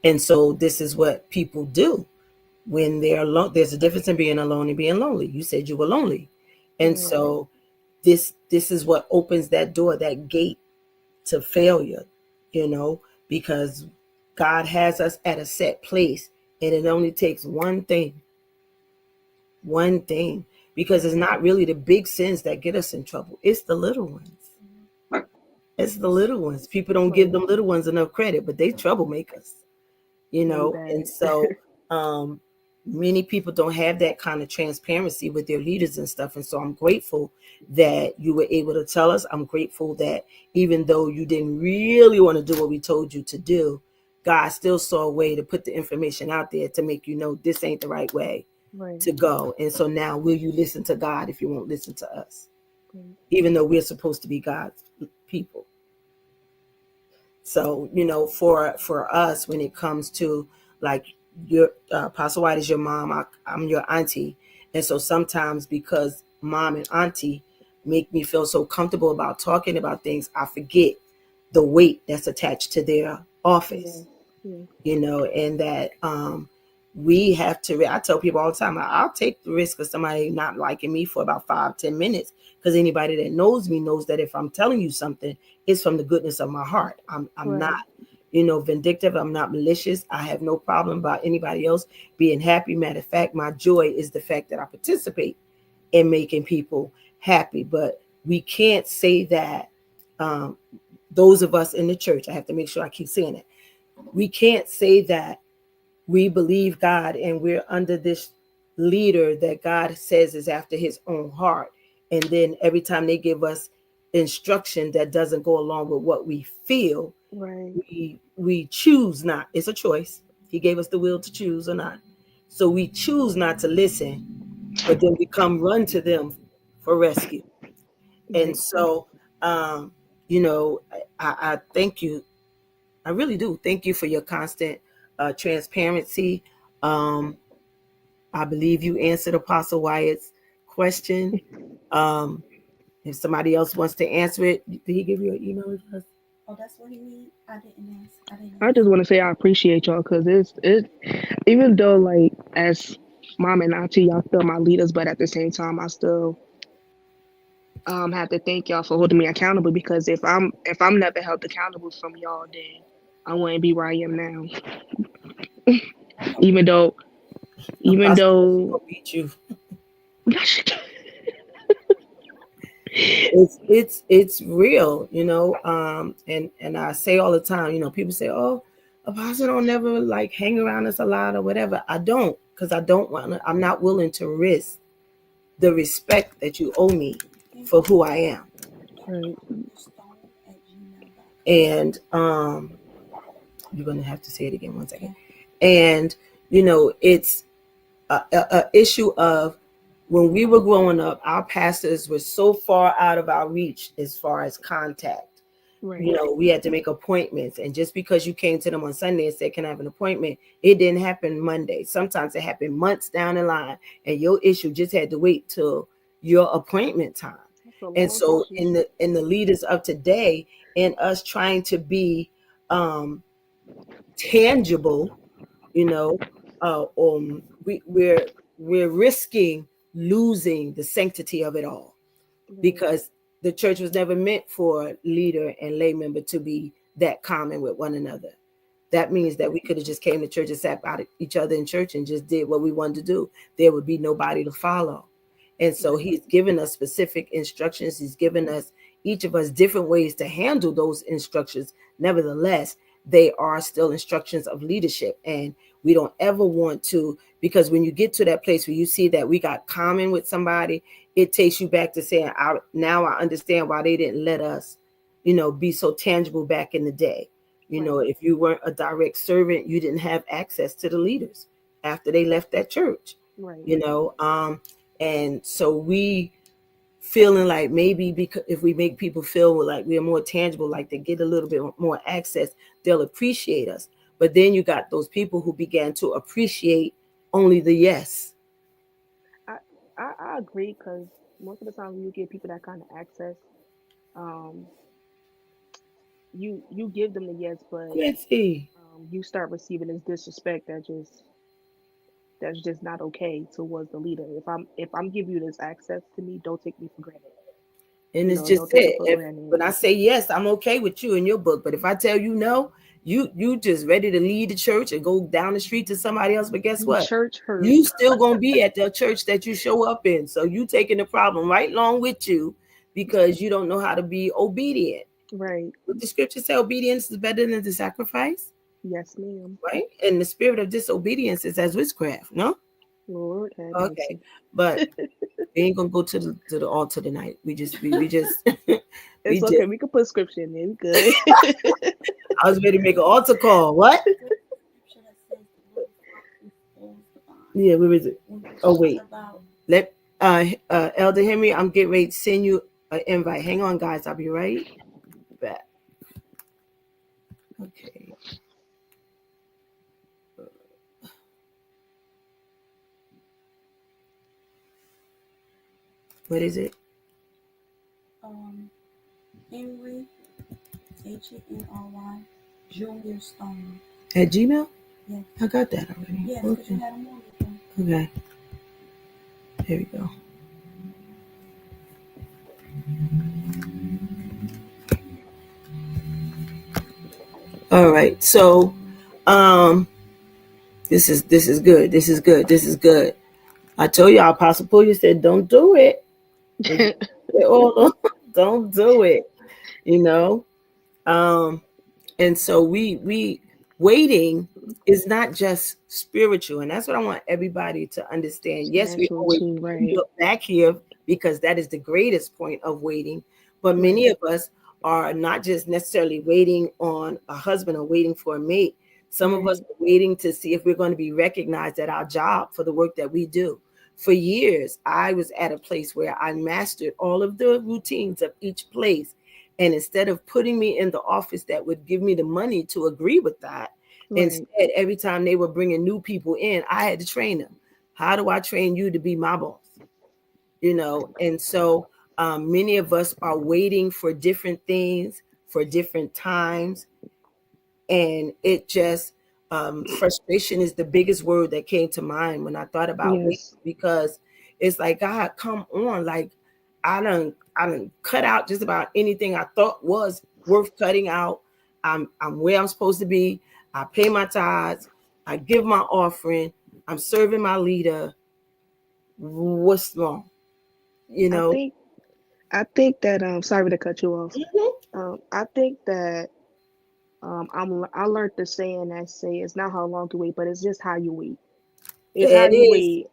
And so this is what people do when they're alone. There's a difference in being alone and being lonely. You said you were lonely. And so this is what opens that door, that gate to failure, because God has us at a set place, and it only takes one thing, because it's not really the big sins that get us in trouble. It's the little ones. It's the little ones. People don't give them little ones enough credit, but they troublemakers, and so many people don't have that kind of transparency with their leaders and stuff. And so I'm grateful that you were able to tell us. I'm grateful that even though you didn't really want to do what we told you to do, God still saw a way to put the information out there to make you know this ain't the right way to go. And so now, will you listen to God if you won't listen to us? Even though we're supposed to be God's people. So, for us, when it comes to like your Apostle White is your mom, I'm your auntie. And so sometimes because mom and auntie make me feel so comfortable about talking about things, I forget the weight that's attached to their office, and that we have to, I tell people all the time, I'll take the risk of somebody not liking me for about 5-10 minutes, because anybody that knows me knows that if I'm telling you something, it's from the goodness of my heart. I'm not, vindictive. I'm not malicious. I have no problem about anybody else being happy. Matter of fact, my joy is the fact that I participate in making people happy. But we can't say that, those of us in the church, I have to make sure I keep saying it. We can't say that we believe God and we're under this leader that God says is after his own heart. And then every time they give us instruction that doesn't go along with what we feel, we choose not. It's a choice. He gave us the will to choose or not. So we choose not to listen, but then we come run to them for rescue. And so, I thank you. I really do. Thank you for your constant transparency. I believe you answered Apostle Wyatt's question. If somebody else wants to answer it, did he give you an email address? Oh, that's what he need. I didn't ask. I just want to say I appreciate y'all, because it's even though like as mom and auntie, y'all still my leaders, but at the same time I still have to thank y'all for holding me accountable, because if I'm never held accountable from y'all, then I wouldn't be where I am now. even though beat you. It's real, and I say all the time, people say, oh, Apostle don't never like hang around us a lot or whatever. I don't, because I'm not willing to risk the respect that you owe me for who I am. And you're gonna have to say it again, 1 second. And it's a issue of, when we were growing up, our pastors were so far out of our reach as far as contact. We had to make appointments, and just because you came to them on Sunday and said, can I have an appointment, it didn't happen Monday. Sometimes it happened months down the line, and your issue just had to wait till your appointment time. And so in the leaders of today, and us trying to be tangible, we're risking losing the sanctity of it all, Right. because the church was never meant for leader and lay member to be that common with one another. That means that we could have just came to church and sat by each other in church and just did what we wanted to do. There would be nobody to follow. And so Right. he's given us specific instructions. He's given us, each of us, different ways to handle those instructions. Nevertheless, they are still instructions of leadership. And we don't ever want to, because when you get to that place where you see that we got common with somebody, it takes you back to saying, now I understand why they didn't let us, be so tangible back in the day. Right. If you weren't a direct servant, you didn't have access to the leaders after they left that church, Right. you know. And so we feeling like maybe because if we make people feel like we're more tangible, like they get a little bit more access, they'll appreciate us. But then you got those people who began to appreciate only the yes. I I agree because most of the time when you give people that kind of access, um, you give them the yes, but Quincy. you start receiving this disrespect that's just not okay towards the leader. If I'm giving you this access to me, don't take me for granted. And it's Don't just take it it. for If granted. when I say yes, I'm okay with you in your book. But if I tell you no, you just ready to leave the church and go down the street to somebody else. But guess You what? church hurt. You still gonna be at the church that you show up in. So you taking the problem right along with you because you don't know how to be obedient. Right. What the scripture say, obedience is better than the sacrifice, Yes, ma'am. right? And the spirit of disobedience is as witchcraft, no? Lord have Okay. mercy. But we ain't gonna go to the altar tonight. We just we It's just okay. We can put scripture in there. We good. I was ready to make an altar call. What? Scripture that says the word fulfills the bond. Yeah, where is it? When we Oh talk wait. about Let Elder Henry, I'm getting ready to send you an invite. Hang on, guys. I'll be right back. Okay. What is it? Henry Henry Junior Stone. At Gmail? Yes. I got that already. Yes, because Okay. you had them on before. Okay. There we go. All right. So this is good. This is good. This is good. I told y'all, Apostle Puya said, don't do it. Don't do it. You know? And so we waiting is not just spiritual, and that's what I want everybody to understand. Yes, we Natural always too. Right. look back here because that is the greatest point of waiting, but Right. many of us are not just necessarily waiting on a husband or waiting for a mate. Some of us Right. are waiting to see if we're going to be recognized at our job for the work that we do. For years I was at a place where I mastered all of the routines of each place, and instead of putting me in the office that would give me the money to agree with that, Right. instead, every time they were bringing new people in, I had to train them. How do I train you to be my boss? And so many of us are waiting for different things for different times. And it just, frustration is the biggest word that came to mind when I thought about waiting, Yes. because it's like, God, come on. Like, I done cut out just about anything I thought was worth cutting out. I'm where I'm supposed to be. I pay my tithes. I give my offering. I'm serving my leader. What's wrong? You I know? think I think that sorry to cut you off. Mhm. I think that I learned the saying that say it's not how long you wait, but it's just how you wait. It's how It you is. wait,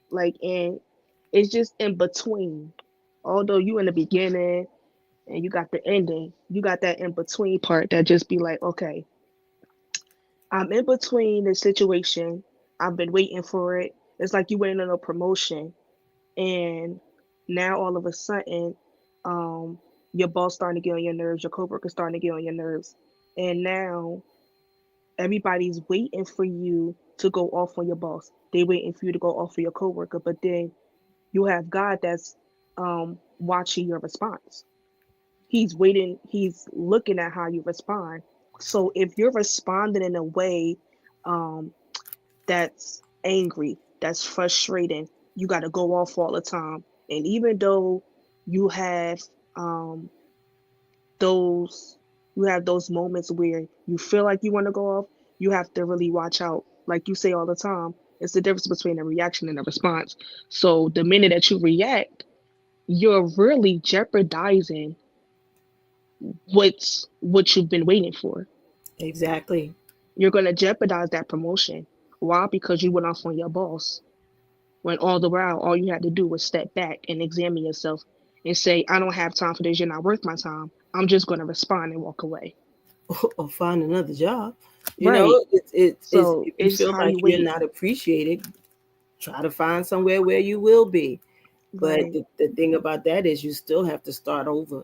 like, and it's just in between. Although you in the beginning and you got the ending, you got that in between part that just be like, okay, I'm in between the situation. I've been waiting for it. It's like you waiting on a promotion, and now all of a sudden, um, your boss starting to get on your nerves, your coworker starting to get on your nerves, and now everybody's waiting for you to go off on your boss. They waiting for you to go off for your coworker, but then you have God that's watching your response. He's waiting, he's looking at how you respond. So if you're responding in a way um that's angry, that's frustrating. You got to go off all the time. And even though you have um those you have those moments where you feel like you want to go off, you have to really watch out. Like you say all the time, it's the difference between a reaction and a response. So the minute that you react, you're really jeopardizing what you've been waiting for. Exactly. You're going to jeopardize that promotion. Why? Because you went off on your boss when all the while all you had to do was step back and examine yourself and say, I don't have time for this. You're not worth my time. I'm just going to respond and walk away. Or find another job. You Right. know, it's So if you it's feel how like you you're wait. not appreciated, try to find somewhere where you will be. But Right. the thing about that is you still have to start over.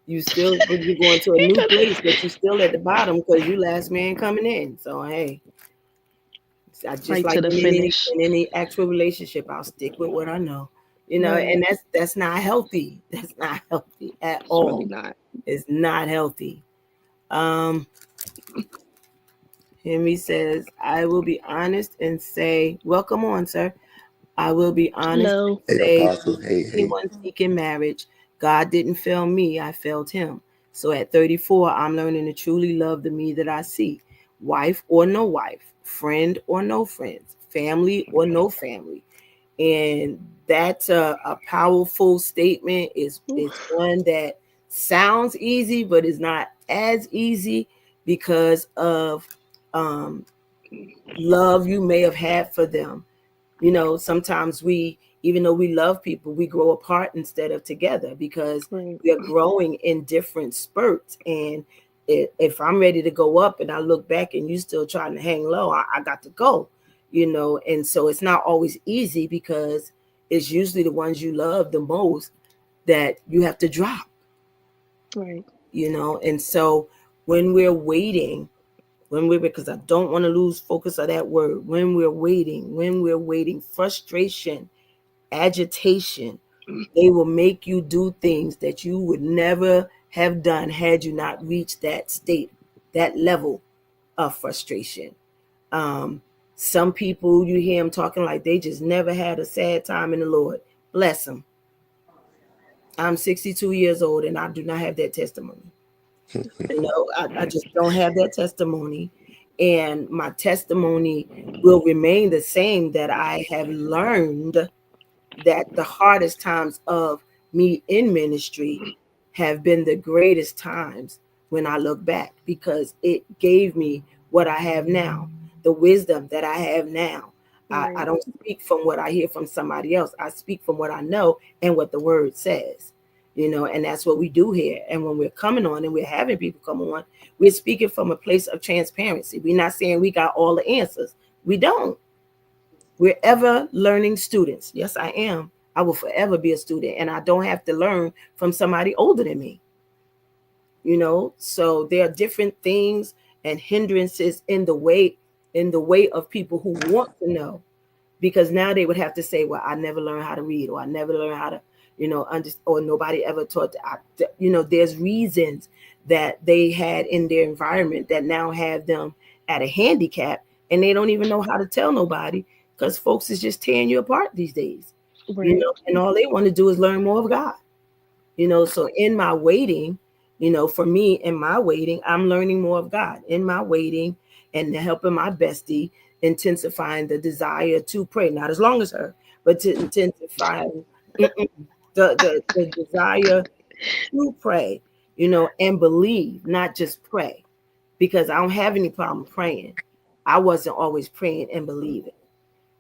You still, when you're going to a You new place, but gotta- you still at the bottom because you last man coming in. So hey, I just right like to the in finish. any actual relationship, I'll stick with what I know. You know, Right. and that's not healthy. That's not healthy at It's really all. not. It's not healthy. Um, Henry says, I will be honest and say, welcome on, sir. I will be honest Hello. and Hey, say, Apostle. Hey, hey. anyone seeking marriage, God didn't fail me, I failed him. So at 34, I'm learning to truly love the me that I see. Wife or no wife, friend or no friends, family or no family. And that's a powerful statement. It's Oof. one that sounds easy, but is not as easy because of um, love you may have had for them. You know, sometimes even though we love people, we grow apart instead of together because Right. we are growing in different spurts. And if I'm ready to go up and I look back and you still trying to hang low, I got to go, you know. And so it's not always easy because it's usually the ones you love the most that you have to drop, Right. you know. And so when we're waiting, because I don't want to lose focus of that word, when we're waiting, frustration, agitation, they will make you do things that you would never have done had you not reached that state, that level of frustration. Um, some people, you hear them talking like they just never had a sad time in the Lord. Bless them. I'm 62 years old and I do not have that testimony. You know, I just don't have that testimony. And my testimony will remain the same, that I have learned that the hardest times of me in ministry have been the greatest times when I look back, because it gave me what I have now, the wisdom that I have now. I Right. don't speak from what I hear from somebody else. I speak from what I know and what the word says, you know, and that's what we do here. And when we're coming on and we're having people come on, we're speaking from a place of transparency. We're not saying we got all the answers. We don't. We're ever learning students. Yes, I am. I will forever be a student, and I don't have to learn from somebody older than me, you know. So there are different things and hindrances in the way of people who want to know, because now they would have to say, well, I never learned how to read, or I never learned how to, you know, understand, or nobody ever taught you know, there's reasons that they had in their environment that now have them at a handicap, and they don't even know how to tell nobody, because folks is just tearing you apart these days, you Right. know, and all they want to do is learn more of God, you know. So in my waiting, you know, for me, in my waiting, I'm learning more of God in my waiting, and helping my bestie intensifying the desire to pray, not as long as her, but to intensify the desire to pray, you know, and believe, not just pray, because I don't have any problem praying. I wasn't always praying and believing,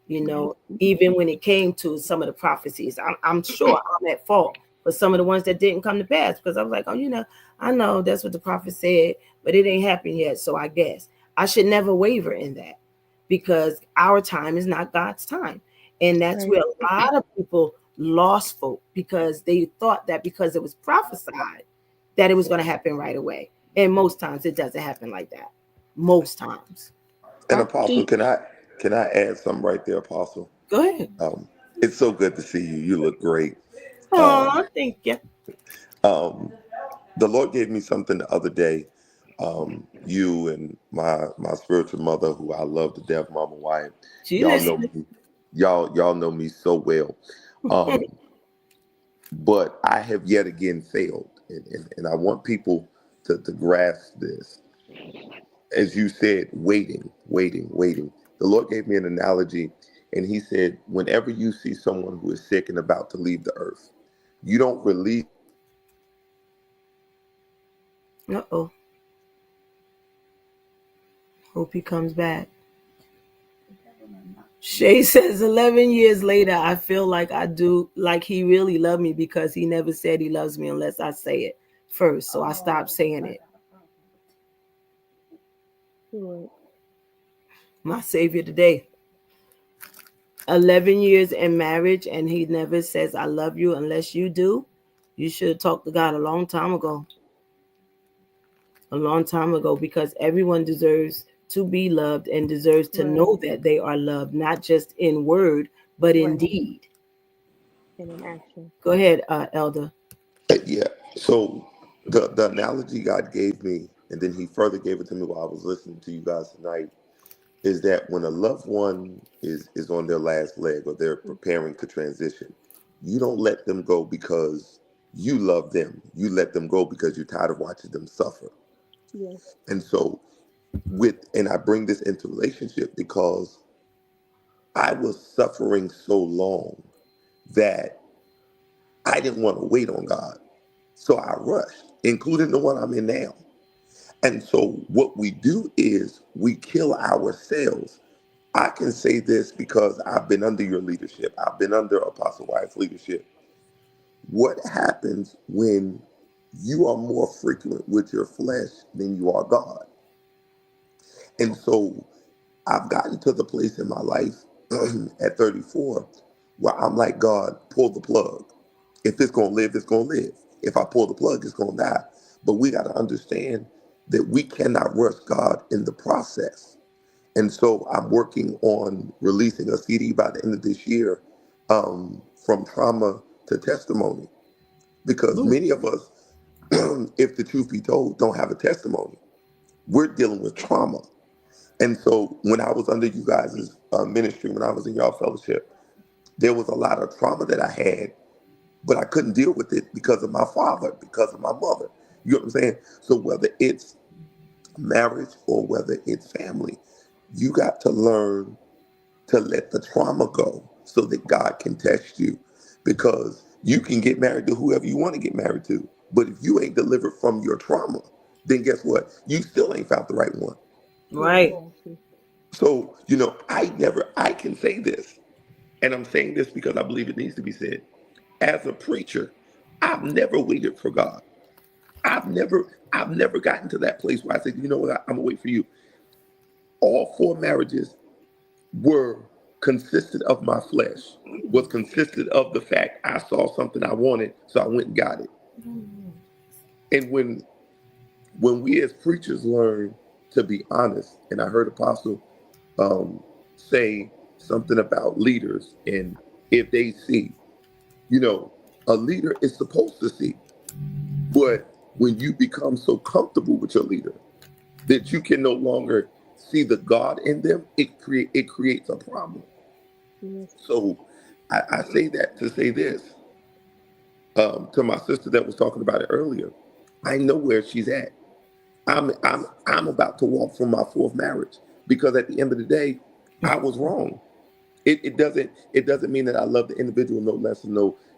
you Right. know, even when it came to some of the prophecies. I'm sure I'm at fault for some of the ones that didn't come to pass, because I was like, oh, you know, I know that's what the prophet said, but it ain't happened yet. So I guess I should never waver in that, because our time is not God's time. And that's Right. where a lot of people lost folk, because they thought that because it was prophesied that it was going to happen right away. And most times it doesn't happen like that. Most times. And Do Apostle, you, can I add something right there, Apostle? Go ahead. Um, it's so good to see you. You look great. Um, Oh, thank you. um, the Lord gave me something the other day. You and my spiritual mother, who I love to death, Mama Wyatt. She Y'all know listening. me. Y'all know me so well. Um, but I have yet again failed, and I want people to grasp this. As you said, waiting. The Lord gave me an analogy, and He said, whenever you see someone who is sick and about to leave the earth, you don't release. Uh-oh. Hope he comes back. Shay says 11 years later, I feel like I do, like he really loved me because he never said he loves me unless I say it first. So I stopped saying it. Right. My savior today. 11 years in marriage and he never says I love you unless you do. You should have talked to God a long time ago. Because everyone deserves to be loved and deserves to know that they are loved, not just in word, but in deed. And in action. Go ahead, Elder. Yeah. So the analogy God gave me, and then He further gave it to me while I was listening to you guys tonight, is that when a loved one is on their last leg or they're preparing to transition, you don't let them go because you love them. You let them go because you're tired of watching them suffer. Yes. And so I bring this into relationship because I was suffering so long that I didn't want to wait on God. So I rushed, including the one I'm in now. And so what we do is we kill ourselves. I can say this because I've been under your leadership. I've been under Apostle Wyatt's leadership. What happens when you are more frequent with your flesh than you are God? And so I've gotten to the place in my life at 34 where I'm like, God, pull the plug. If it's going to live, it's going to live. If I pull the plug, it's going to die. But we got to understand that we cannot rush God in the process. And so I'm working on releasing a CD by the end of this year, from trauma to testimony, because many of us, if the truth be told, don't have a testimony. We're dealing with trauma. And so when I was under you guys' ministry, when I was in y'all fellowship, there was a lot of trauma that I had, but I couldn't deal with it because of my father, because of my mother. You know what I'm saying? So whether it's marriage or whether it's family, you got to learn to let the trauma go so that God can test you. Because you can get married to whoever you want to get married to. But if you ain't delivered from your trauma, then guess what? You still ain't found the right one. Right. So, I can say this, and I'm saying this because I believe it needs to be said. As a preacher, I've never waited for God. I've never gotten to that place where I said, you know what, I'm gonna wait for you. All 4 marriages were consisted of my flesh, was consisted of the fact I saw something I wanted, so I went and got it. And when we as preachers learn to be honest, and I heard Apostle say something about leaders, and if they see, a leader is supposed to see. But when you become so comfortable with your leader that you can no longer see the God in them, it creates a problem. Yes. So I say that to say this, to my sister that was talking about it earlier. I know where she's at. I'm about to walk from my 4th marriage because at the end of the day, I was wrong. It doesn't mean that I love the individual no less than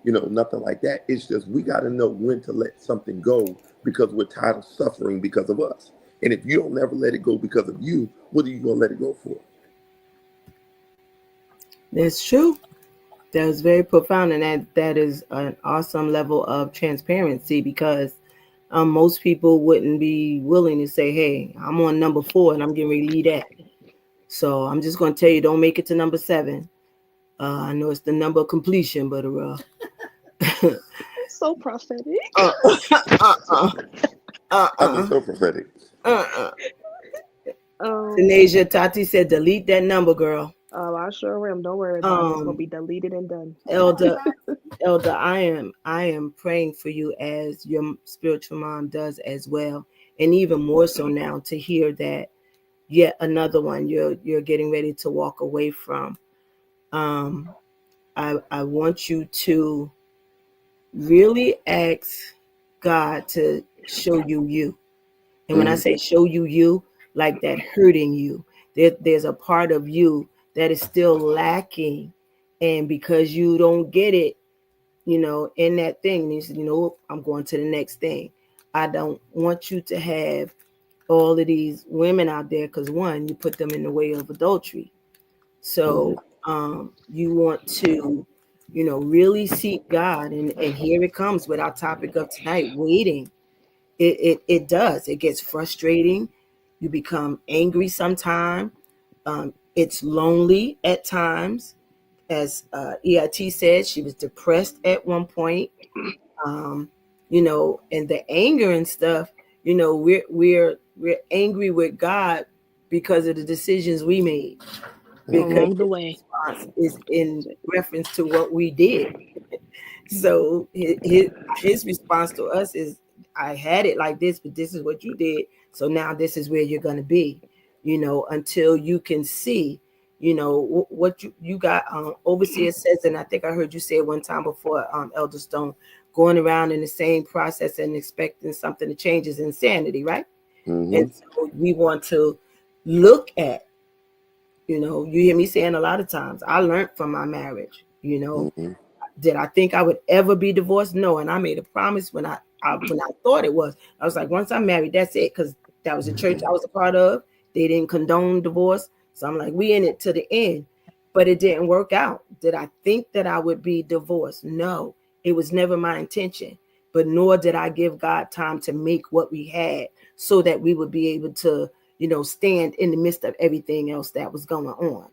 nothing like that. It's just we got to know when to let something go because we're tired of suffering because of us. And if you don't never let it go because of you, what are you gonna let it go for? That's true. That was very profound, and that is an awesome level of transparency because most people wouldn't be willing to say, "Hey, I'm on number 4 and I'm getting ready to leave that." So I'm just going to tell you, don't make it to number 7. I know it's the number of completion, but So prophetic. I've been so prophetic. Tanasia Tati said, delete that number, girl. I sure am. Don't worry about it. It's gonna be deleted and done. Elder, I am praying for you as your spiritual mom does as well. and even more so now to hear that yet another one you're getting ready to walk away from. Um, I want you to really ask God to show you you. And when I Hmm. say show you you, like that hurting you, there's a part of you that is still lacking. And because you don't get it, in that thing, you said, I'm going to the next thing. I don't want you to have all of these women out there because one, you put them in the way of adultery. Hmm. So you want to, really seek God. And here it comes with our topic of tonight, waiting. It does. It gets frustrating. You become angry sometimes. It's lonely at times. As EIT said, she was depressed at one point. Um, and the anger and stuff, we're angry with God because of the decisions we made, because Hmm. along the his way. response is in reference to what we did. So his response to us is, I had it like this, but this is what you did. So now this is where you're going to be, until you can see, what you got. Overseer says, and I think I heard you say it one time before, Elder Stone, going around in the same process and expecting something to change is insanity, right? And Hmm. so we want to look at, you hear me saying a lot of times, I learned from my marriage, Hmm. did I think I would ever be divorced? No. And I made a promise when I thought it was. I was like, once I'm married, that's it. Because that was a church I was a part of. They didn't condone divorce. So I'm like, we in it to the end. But it didn't work out. Did I think that I would be divorced? No. It was never my intention. But nor did I give God time to make what we had so that we would be able to, stand in the midst of everything else that was going on.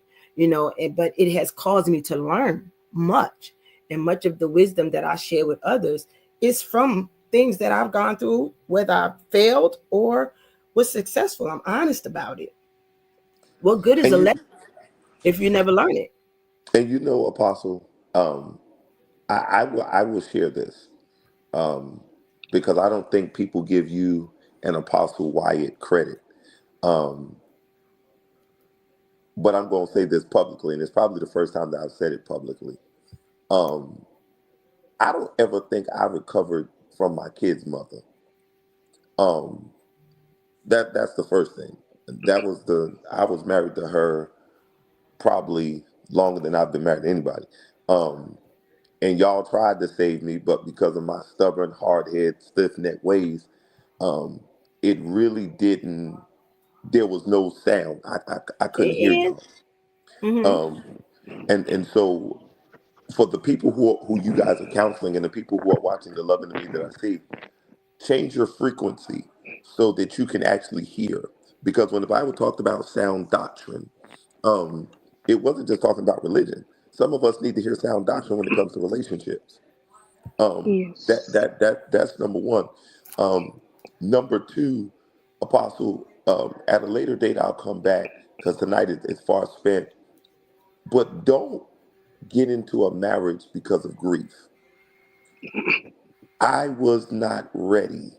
But it has caused me to learn much, and much of the wisdom that I share with others is from things that I've gone through, whether I failed or was successful. I'm honest about it. What good is And a you lesson if you never learn it? Apostle, I will share this, um, because I don't think people give you and Apostle Wyatt credit. Um, but I'm going to say this publicly, and it's probably the first time that I've said it publicly. Um, I don't ever think I recovered from my kid's mother. Um, that's the first thing. I was married to her probably longer than I've been married to anybody. Um, and y'all tried to save me, but because of my stubborn, hard head, stiff neck ways, um, it really didn't. There was no sound. I couldn't hear And y'all. mm-hmm. Um, and so for the people who you guys are counseling and the people who are watching the Love and the Me that I see, change your frequency so that you can actually hear. Because when the Bible talked about sound doctrine, um, it wasn't just talking about religion. Some of us need to hear sound doctrine when it comes to relationships. Um, that Yes. that that that's number one. Um, Number two, Apostle. At a later date, I'll come back because tonight is far spent. But don't get into a marriage because of grief. I was not ready.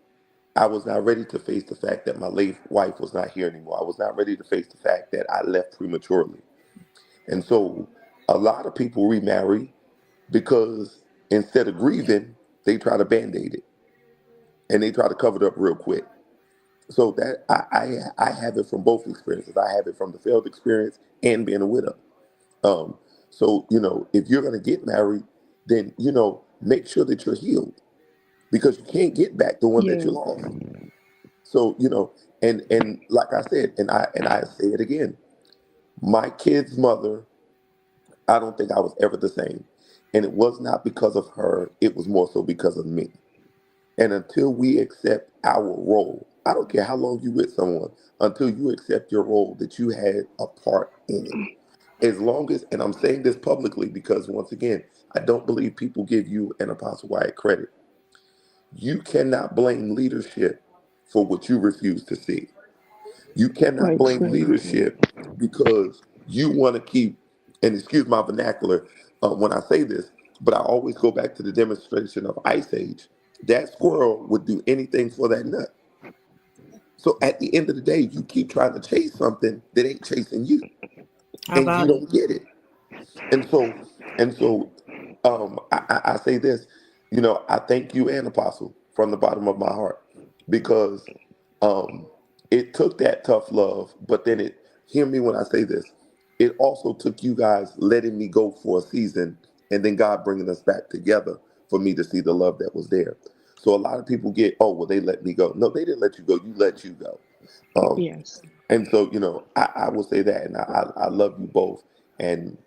I was not ready to face the fact that my late wife was not here anymore. I was not ready to face the fact that I left prematurely. And so a lot of people remarry because instead of grieving, they try to band-aid it and they try to cover it up real quick. So that I have it from both experiences. I have it from the failed experience and being a widow. Um, so if you're gonna get married, then make sure that you're healed because you can't get back the one that you Yes. lost. So and like I said, and I say it again, my kid's mother, I don't think I was ever the same, and it was not because of her. It was more so because of me. And until we accept our role, I don't care how long you with someone, until you accept your role that you had a part in it. As long as, and I'm saying this publicly because once again, I don't believe people give you and Apostle Wyatt credit. You cannot blame leadership for what you refuse to see. You cannot Quite blame true. leadership because you want to keep, and excuse my vernacular when I say this, but I always go back to the demonstration of Ice Age. That squirrel would do anything for that nut. So at the end of the day, you keep trying to chase something that ain't chasing you, How and you about it? don't get it. And so I say this, I thank you and Apostle from the bottom of my heart, because um, it took that tough love, but then hear me when I say this, it also took you guys letting me go for a season, and then God bringing us back together for me to see the love that was there. So a lot of people get, oh, well, they let me go. No, they didn't let you go. You let you go. Um, Yes. and so, I will say that, and I love you both. And,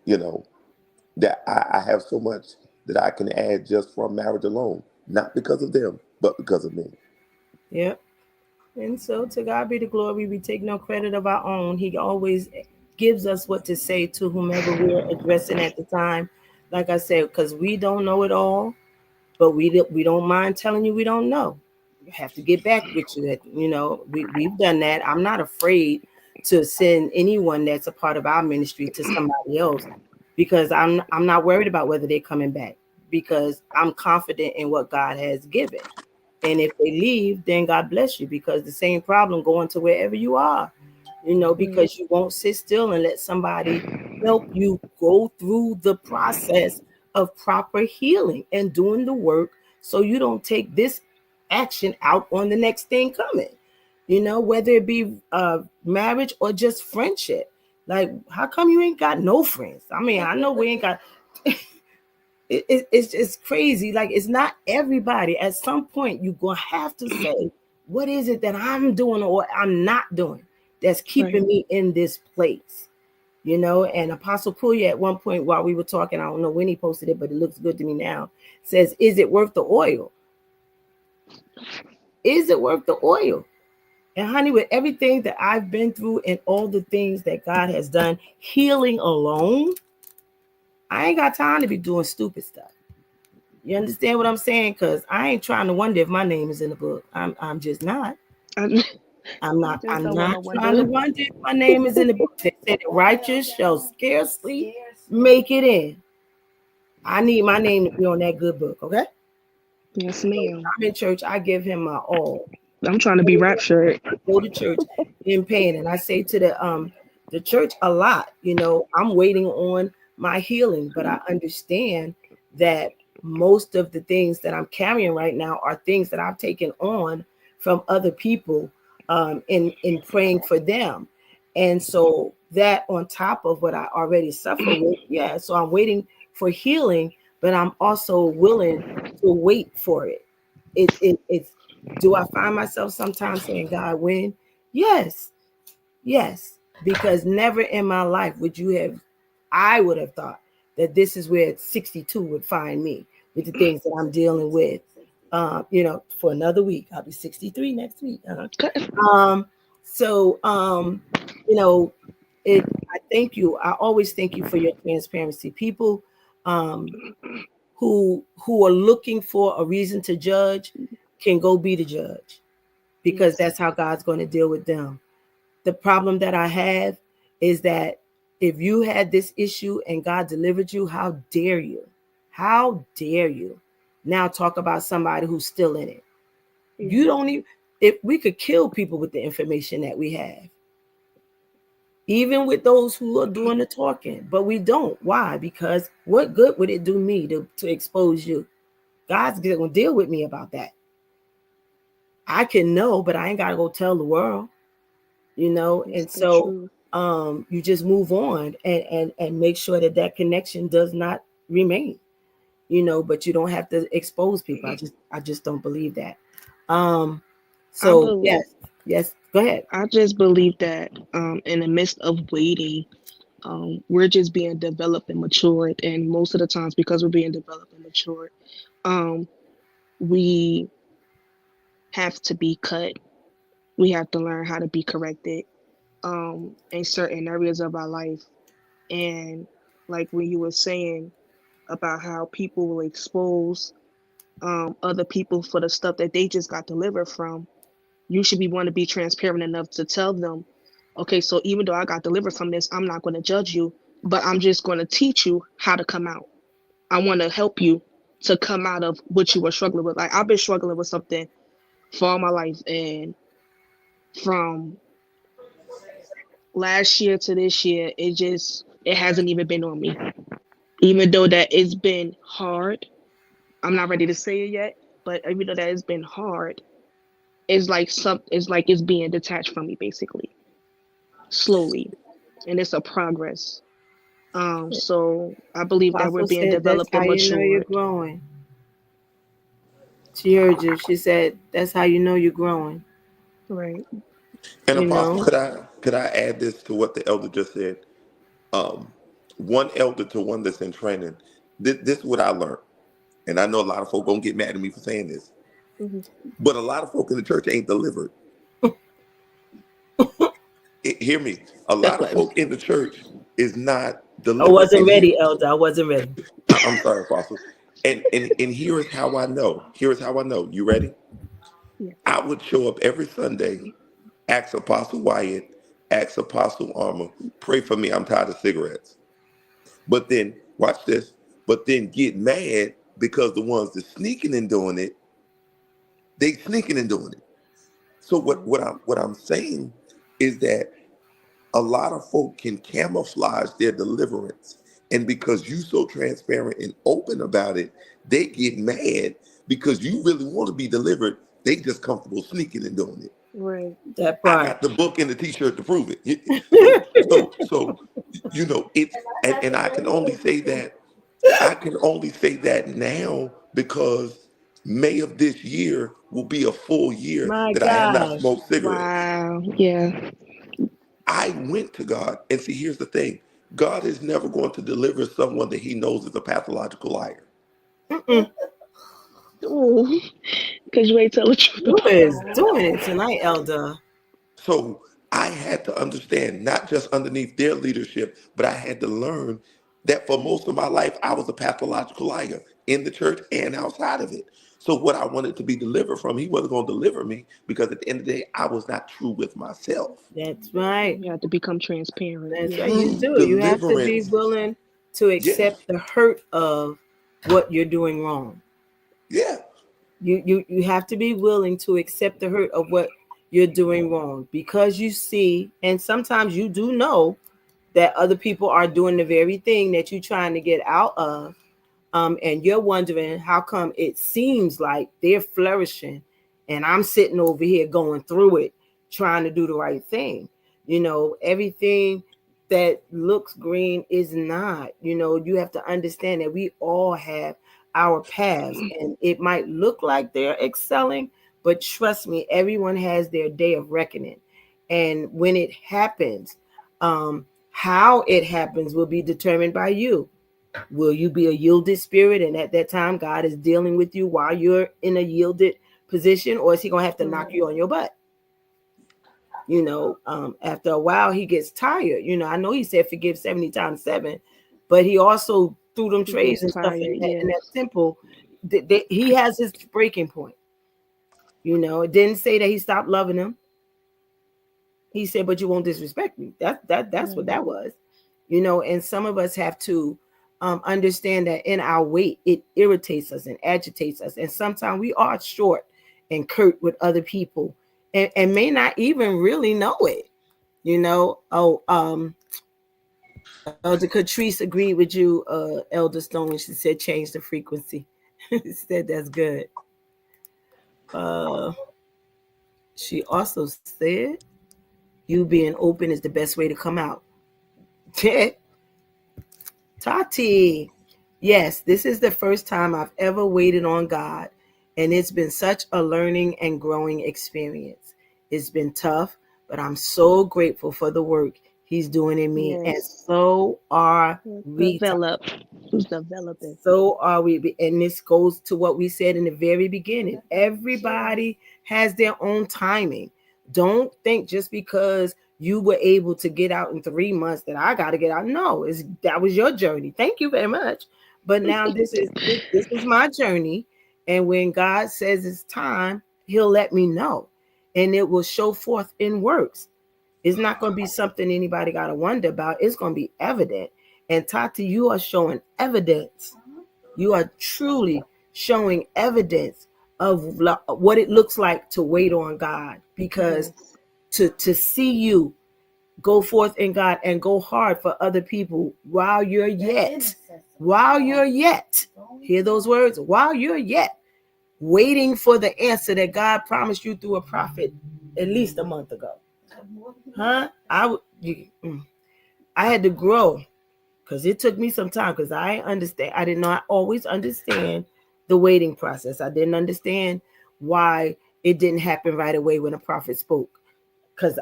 that I have so much that I can add just from marriage alone, not because of them, but because of me. Yep. And so to God be the glory. We take no credit of our own. He always gives us what to say to whomever we're addressing at the time. Like I said, because we don't know it all, but we don't mind telling you we don't know. You have to get back with you. We've done that. I'm not afraid to send anyone that's a part of our ministry to somebody else, because I'm not worried about whether they're coming back, because I'm confident in what God has given. And if they leave, then God bless you, because the same problem going to wherever you are, Mm. because you won't sit still and let somebody help you go through the process of proper healing and doing the work, so you don't take this action out on the next thing coming, whether it be marriage or just friendship. Like, how come you ain't got no friends? I mean, I know we ain't got it's just crazy. Like, it's not everybody. At some point, you're gonna have to say, what is it that I'm doing or I'm not doing that's Right. keeping me in this place? And Apostle Puya at one point while we were talking, I don't know when he posted it, but it looks good to me now, says, is it worth the oil? Is it worth the oil? And honey, with everything that I've been through and all the things that God has done, healing alone, I ain't got time to be doing stupid stuff. You understand what I'm saying? Because I ain't trying to wonder if my name is in the book. I'm just not. I, I'm I not. just I'm don't want not to trying to wonder. wonder if my name is in the book. They said the righteous shall scarcely make it in. I need my name to be on that good book. Okay. Yes, So ma'am. I'm in church. I give him my all. I'm trying to be raptured. Go to church in pain, and I say to the church a lot. I'm waiting on my healing, but I understand that most of the things that I'm carrying right now are things that I've taken on from other people, in praying for them, and so that on top of what I already suffer with, yeah. So I'm waiting for healing, but I'm also willing to wait for it. It's Do I find myself sometimes saying, God, when? Yes, yes, because never in my life I would have thought that this is where 62 would find me with the things that I'm dealing with. For another week, I'll be 63 next week. Um, so, you know, I thank you. I always thank you for your transparency. People, um, who are looking for a reason to judge can go be the judge, because Yes. that's how God's going to deal with them. The problem that I have is that if you had this issue and God delivered you, how dare you? How dare you now talk about somebody who's still in it? You Yes. don't even, if we could kill people with the information that we have, even with those who are doing the talking, but we don't. Why? Because what good would it do me to expose you? God's gonna deal with me about that. I can know, but I ain't gotta go tell the world, It's and the so truth. you just move on and make sure that connection does not remain, but you don't have to expose people. I just don't believe that. um I so believe. yes, go ahead. I just believe that in the midst of waiting, we're just being developed and matured, and most of the times, because we're being developed and matured, um, we have to be cut. We have to learn how to be corrected in certain areas of our life. And like when you were saying about how people will expose other people for the stuff that they just got delivered from, you should be want to be transparent enough to tell them, okay, so even though I got delivered from this, I'm not going to judge you, but I'm just going to teach you how to come out. I want to help you to come out of what you were struggling with. Like, I've been struggling with something for all my life, and from last year to this year, it hasn't even been on me. Even though that it's been hard, I'm not ready to say it yet, but even though that it's been hard, it's like it's being detached from me basically, slowly, and it's a progress. So I believe that we're Apostle being said that's developed how and you know you're matured. growing. She heard you. She said that's how you know you're growing. Right. And You Apostle, know, could I add this to what the elder just said? Um, one elder to one that's in training. This is what I learned, and I know a lot of folk gonna get mad at me for saying this, Hmm. but a lot of folk in the church ain't delivered. Hear me. A That's lot of what. folk in the church is not I delivered, wasn't and ready, Elder. I wasn't ready. I'm sorry, Apostle. And here is how I know. Here is how I know. You ready? Yeah. I would show up every Sunday, ask Apostle Wyatt, ask Apostle Armor, pray for me. I'm tired of cigarettes. But then watch this. But then get mad because the ones that sneaking and doing it, they sneaking and doing it. So what I'm saying is that a lot of folk can camouflage their deliverance, and because you so transparent and open about it, they get mad because you really want to be delivered. They just comfortable sneaking and doing it. Right. That I part. got the book and the T-shirt to prove it. So it's and I can only say that now because May of this year will be a full year My that I have not gosh. smoked cigarettes. Wow. Yeah. I went to God, and see, here's the thing: God is never going to deliver someone that He knows is a pathological liar. Mm-mm. Oh, because you ain't tell the truth You about is doing it tonight, Elder. So I had to understand, not just underneath their leadership, but I had to learn that for most of my life, I was a pathological liar in the church and outside of it. So what I wanted to be delivered from, He wasn't going to deliver me because at the end of the day, I was not true with myself. That's right. You have to become transparent. That's right. Yes. You True do. You have to be deliverance, willing to yes, accept the hurt of what you're doing wrong. yeah. You have to be willing to accept the hurt of what you're doing wrong because you see, and sometimes you do know that other people are doing the very thing that you're trying to get out of. And you're wondering how come it seems like they're flourishing and I'm sitting over here going through it, trying to do the right thing. Everything that looks green is not. You have to understand that we all have our paths, and it might look like they're excelling, but trust me, everyone has their day of reckoning. And when it happens, how it happens will be determined by you. Will you be a yielded spirit? And at that time, God is dealing with you while you're in a yielded position, or is He going to have to knock you on your butt? After a while, He gets tired. I know He said forgive 70 times 7, but He also threw them He trays gets and stuff tired. in that Yes. temple. He has his breaking point. It didn't say that He stopped loving them. He said, but you won't disrespect me. That's what that was. And some of us have to understand that in our weight, it irritates us and agitates us. And sometimes we are short and curt with other people and may not even really know it. Elder Catrice agreed with you, Elder Stone, when she said change the frequency. She said that's good. She also said you being open is the best way to come out. Tati, yes, this is the first time I've ever waited on God, and it's been such a learning and growing experience. It's been tough, but I'm so grateful for the work He's doing in me, and Yes. so are we. Develop. Who's developing? So are we. And this goes to what we said in the very beginning. Everybody has their own timing. Don't think just because you were able to get out in 3 months that I got to get out. No, that was your journey. Thank you very much. But now this is my journey. And when God says it's time, He'll let me know. And it will show forth in works. It's not going to be something anybody got to wonder about. It's going to be evident. And Tati, you are showing evidence. You are truly showing evidence of what it looks like to wait on God, because Yes. to see you go forth in God and go hard for other people while you're yet, hear those words, while you're yet waiting for the answer that God promised you through a prophet at least a month ago. Huh? I had to grow, because it took me some time, because I did not always understand the waiting process. I didn't understand why it didn't happen right away when a prophet spoke. Because,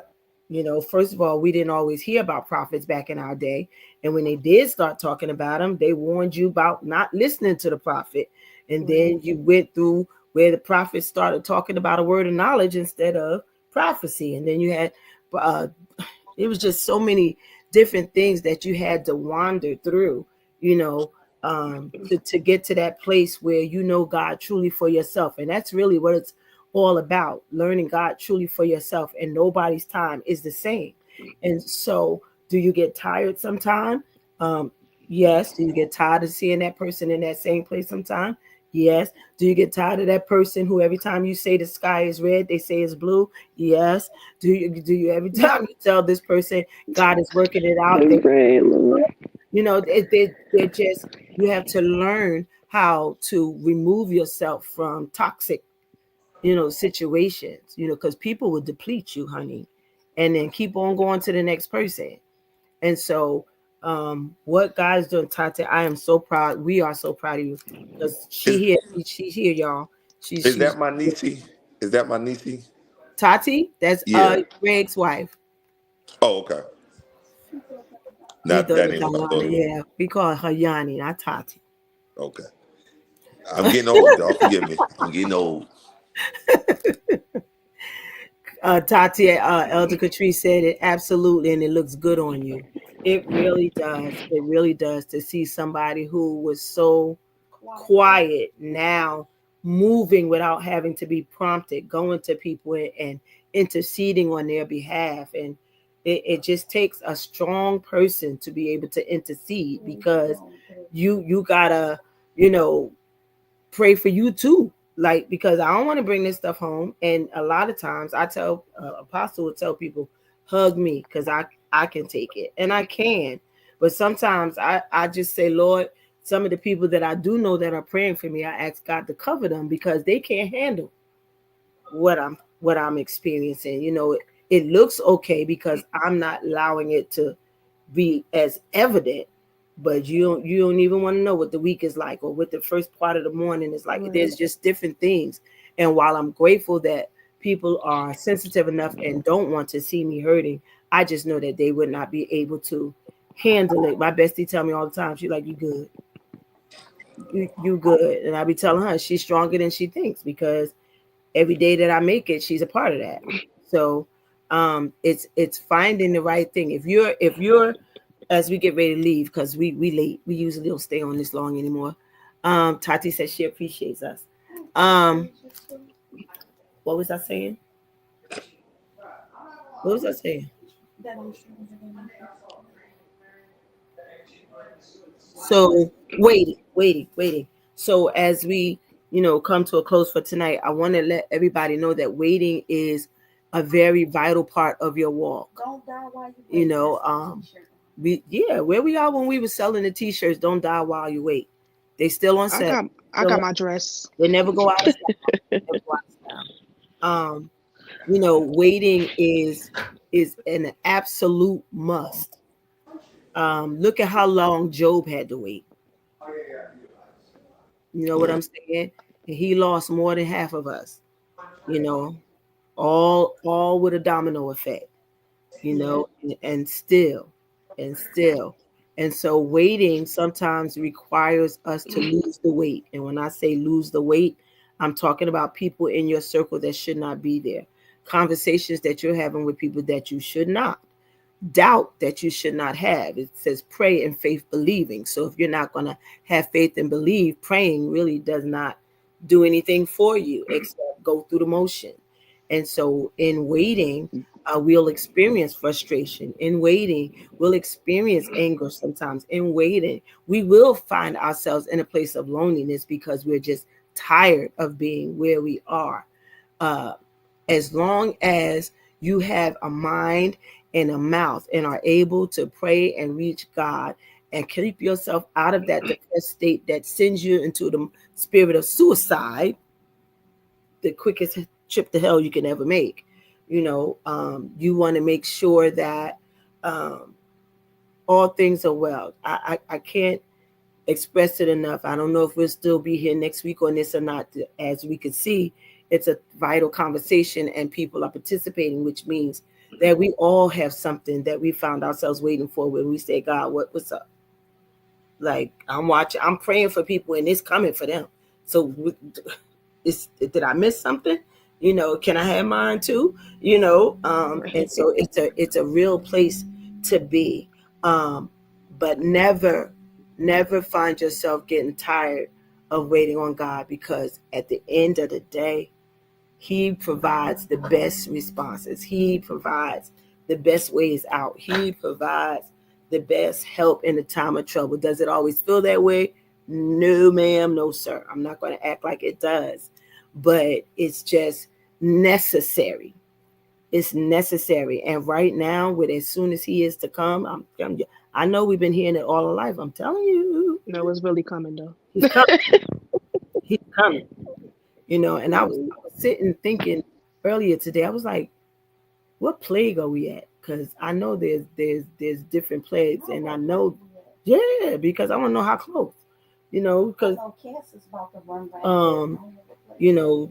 first of all, we didn't always hear about prophets back in our day. And when they did start talking about them, they warned you about not listening to the prophet. And then you went through where the prophet started talking about a word of knowledge instead of prophecy. And then you had, it was just so many different things that you had to wander through, to get to that place where you know God truly for yourself. And that's really what it's all about, learning God truly for yourself. And nobody's time is the same. And so, do you get tired sometime? Yes. Do you get tired of seeing that person in that same place sometime? Yes. Do you get tired of that person who every time you say the sky is red, they say it's blue? Yes. Do you every time you tell this person God is working it out? They're just, you have to learn how to remove yourself from toxic, situations, because people will deplete you, honey, and then keep on going to the next person. And so, what God is doing, Tati, I am so proud. We are so proud of you, because she's here, y'all. Is that my niecey? Is that my niecey? Tati? That's Greg's wife. Oh, okay. Not that ain't what I thought. Yeah, we call her Yanni, not Tati. Okay. I'm getting old, y'all. Forgive me. I'm getting old. Tati, Elder Catrice said it absolutely, and it looks good on you. It really does. It really does, to see somebody who was so quiet now moving without having to be prompted, going to people and interceding on their behalf. And it just takes a strong person to be able to intercede, because you gotta, pray for you too. Like, because I don't want to bring this stuff home. And a lot of times I tell Apostle would tell people, hug me, because I can take it, and I can. But sometimes I just say, Lord, some of the people that I do know that are praying for me, I ask God to cover them, because they can't handle what I'm experiencing. It looks okay because I'm not allowing it to be as evident. But you don't even want to know what the week is like, or what the first part of the morning is like. Right. There's just different things. And while I'm grateful that people are sensitive enough and don't want to see me hurting, I just know that they would not be able to handle it. My bestie tell me all the time, she's like, you good. You good. And I be telling her she's stronger than she thinks, because every day that I make it, she's a part of that. So it's finding the right thing. If you're as we get ready to leave, because we late, we usually don't stay on this long anymore. Tati says she appreciates us. What was I saying? So waiting. So as we, come to a close for tonight, I want to let everybody know that waiting is a very vital part of your walk. Don't die while you wait. Where we are when we were selling the t-shirts, don't die while you wait. They still on sale. I got my dress. They never go out of style. Waiting is an absolute must. Look at how long Job had to wait. You know what I'm saying? And he lost more than half of us. All with a domino effect. And still. And so waiting sometimes requires us to lose the weight. And when I say lose the weight, I'm talking about people in your circle that should not be there. Conversations that you're having with people that you should not. Doubt that you should not have. It says pray and faith believing. So if you're not going to have faith and believe, praying really does not do anything for you except go through the motion. And so in waiting, we'll experience frustration. In waiting, we'll experience anger sometimes. In waiting, we will find ourselves in a place of loneliness, because we're just tired of being where we are. As long as you have a mind and a mouth and are able to pray and reach God and keep yourself out of that depressed state that sends you into the spirit of suicide, the quickest trip to hell you can ever make. You want to make sure that um, all things are well. I can't express it enough. I don't know if we'll still be here next week on this or not. As we can see, it's a vital conversation and people are participating, which means that we all have something that we found ourselves waiting for when we say, God, what's up? Like, I'm watching, I'm praying for people and it's coming for them. So did I miss something? Can I have mine too? And so it's a real place to be. But never find yourself getting tired of waiting on God, because at the end of the day, He provides the best responses. He provides the best ways out. He provides the best help in the time of trouble. Does it always feel that way? No, ma'am, no, sir. I'm not going to act like it does, but it's just necessary. It's necessary. And right now, with as soon as He is to come, I know we've been hearing it all our life. I'm telling you. No, it's really coming though. He's coming. He's coming. And I was sitting thinking earlier today, I was like, what plague are we at? Because I know there's different plagues, and I know, yeah, because I want to know how close, because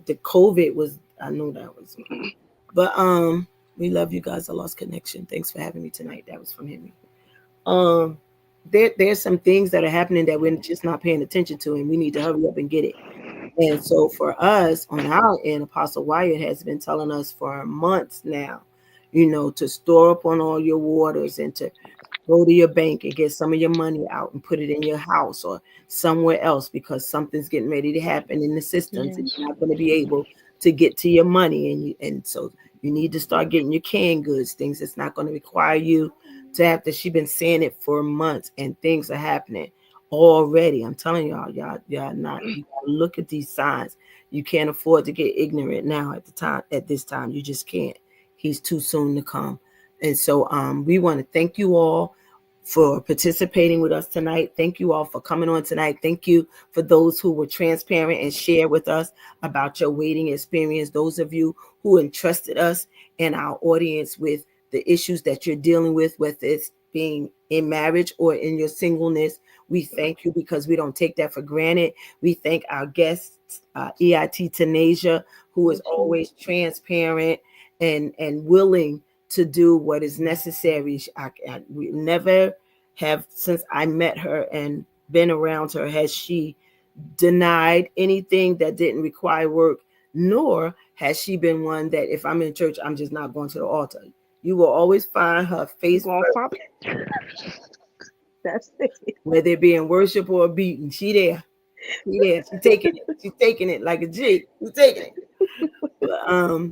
the COVID was, I know that was, but we love you guys. I lost connection. Thanks for having me tonight. That was from Henry. There's some things that are happening that we're just not paying attention to, and we need to hurry up and get it. And so for us on our end, Apostle Wyatt has been telling us for months now, to store up on all your waters and to go to your bank and get some of your money out and put it in your house or somewhere else, because something's getting ready to happen in the systems and you're not going to be able to get to your money. And so you need to start getting your canned goods, things that's not going to require you to have to. She's been saying it for months and things are happening already. I'm telling y'all not. You gotta look at these signs. You can't afford to get ignorant now at this time. You just can't. He's too soon to come. And so we want to thank you all for participating with us tonight. Thank you all for coming on tonight. Thank you for those who were transparent and shared with us about your waiting experience. Those of you who entrusted us and our audience with the issues that you're dealing with, whether it's being in marriage or in your singleness. We thank you, because we don't take that for granted. We thank our guests, EIT Tanasia, who is always transparent and willing to do what is necessary. We never have, since I met her and been around her, has she denied anything that didn't require work, nor has she been one that if I'm in church, I'm just not going to the altar. You will always find her face That's it. whether it be in worship or beating. She there. She's taking it. She's taking it like a G. She's taking it. But,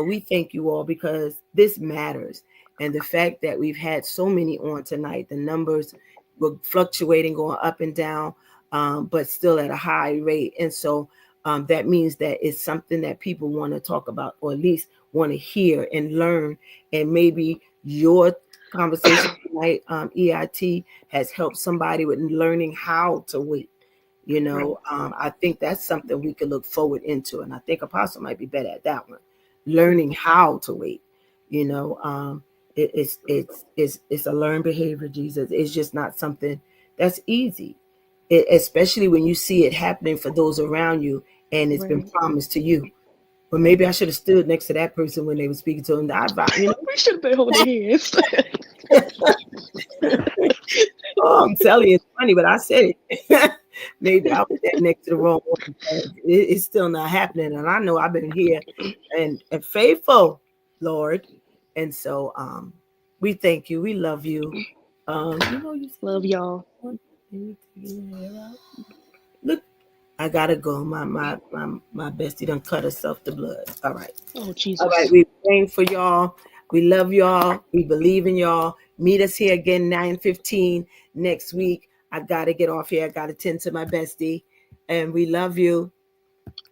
we thank you all, because this matters. And the fact that we've had so many on tonight, the numbers were fluctuating, going up and down, but still at a high rate. And so that means that it's something that people want to talk about, or at least want to hear and learn. And maybe your conversation tonight, EIT, has helped somebody with learning how to wait. I think that's something we could look forward into. And I think Apostle might be better at that one, learning how to wait. It's a learned behavior, Jesus. It's just not something that's easy, especially when you see it happening for those around you and it's been promised to you. But maybe I should have stood next to that person when they were speaking to him. We should have been holding hands. Oh, I'm telling you, it's funny, but I said it. Maybe I was there next to the wrong one. It's still not happening. And I know I've been here and faithful, Lord. And so we thank you. We love you. You love y'all. Look, I gotta go. My bestie done cut herself to blood. All right. Oh, Jesus. All right. We praying for y'all. We love y'all. We believe in y'all. Meet us here again 9:15 next week. I gotta get off here. I gotta tend to my bestie. And we love you.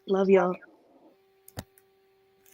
Love y'all.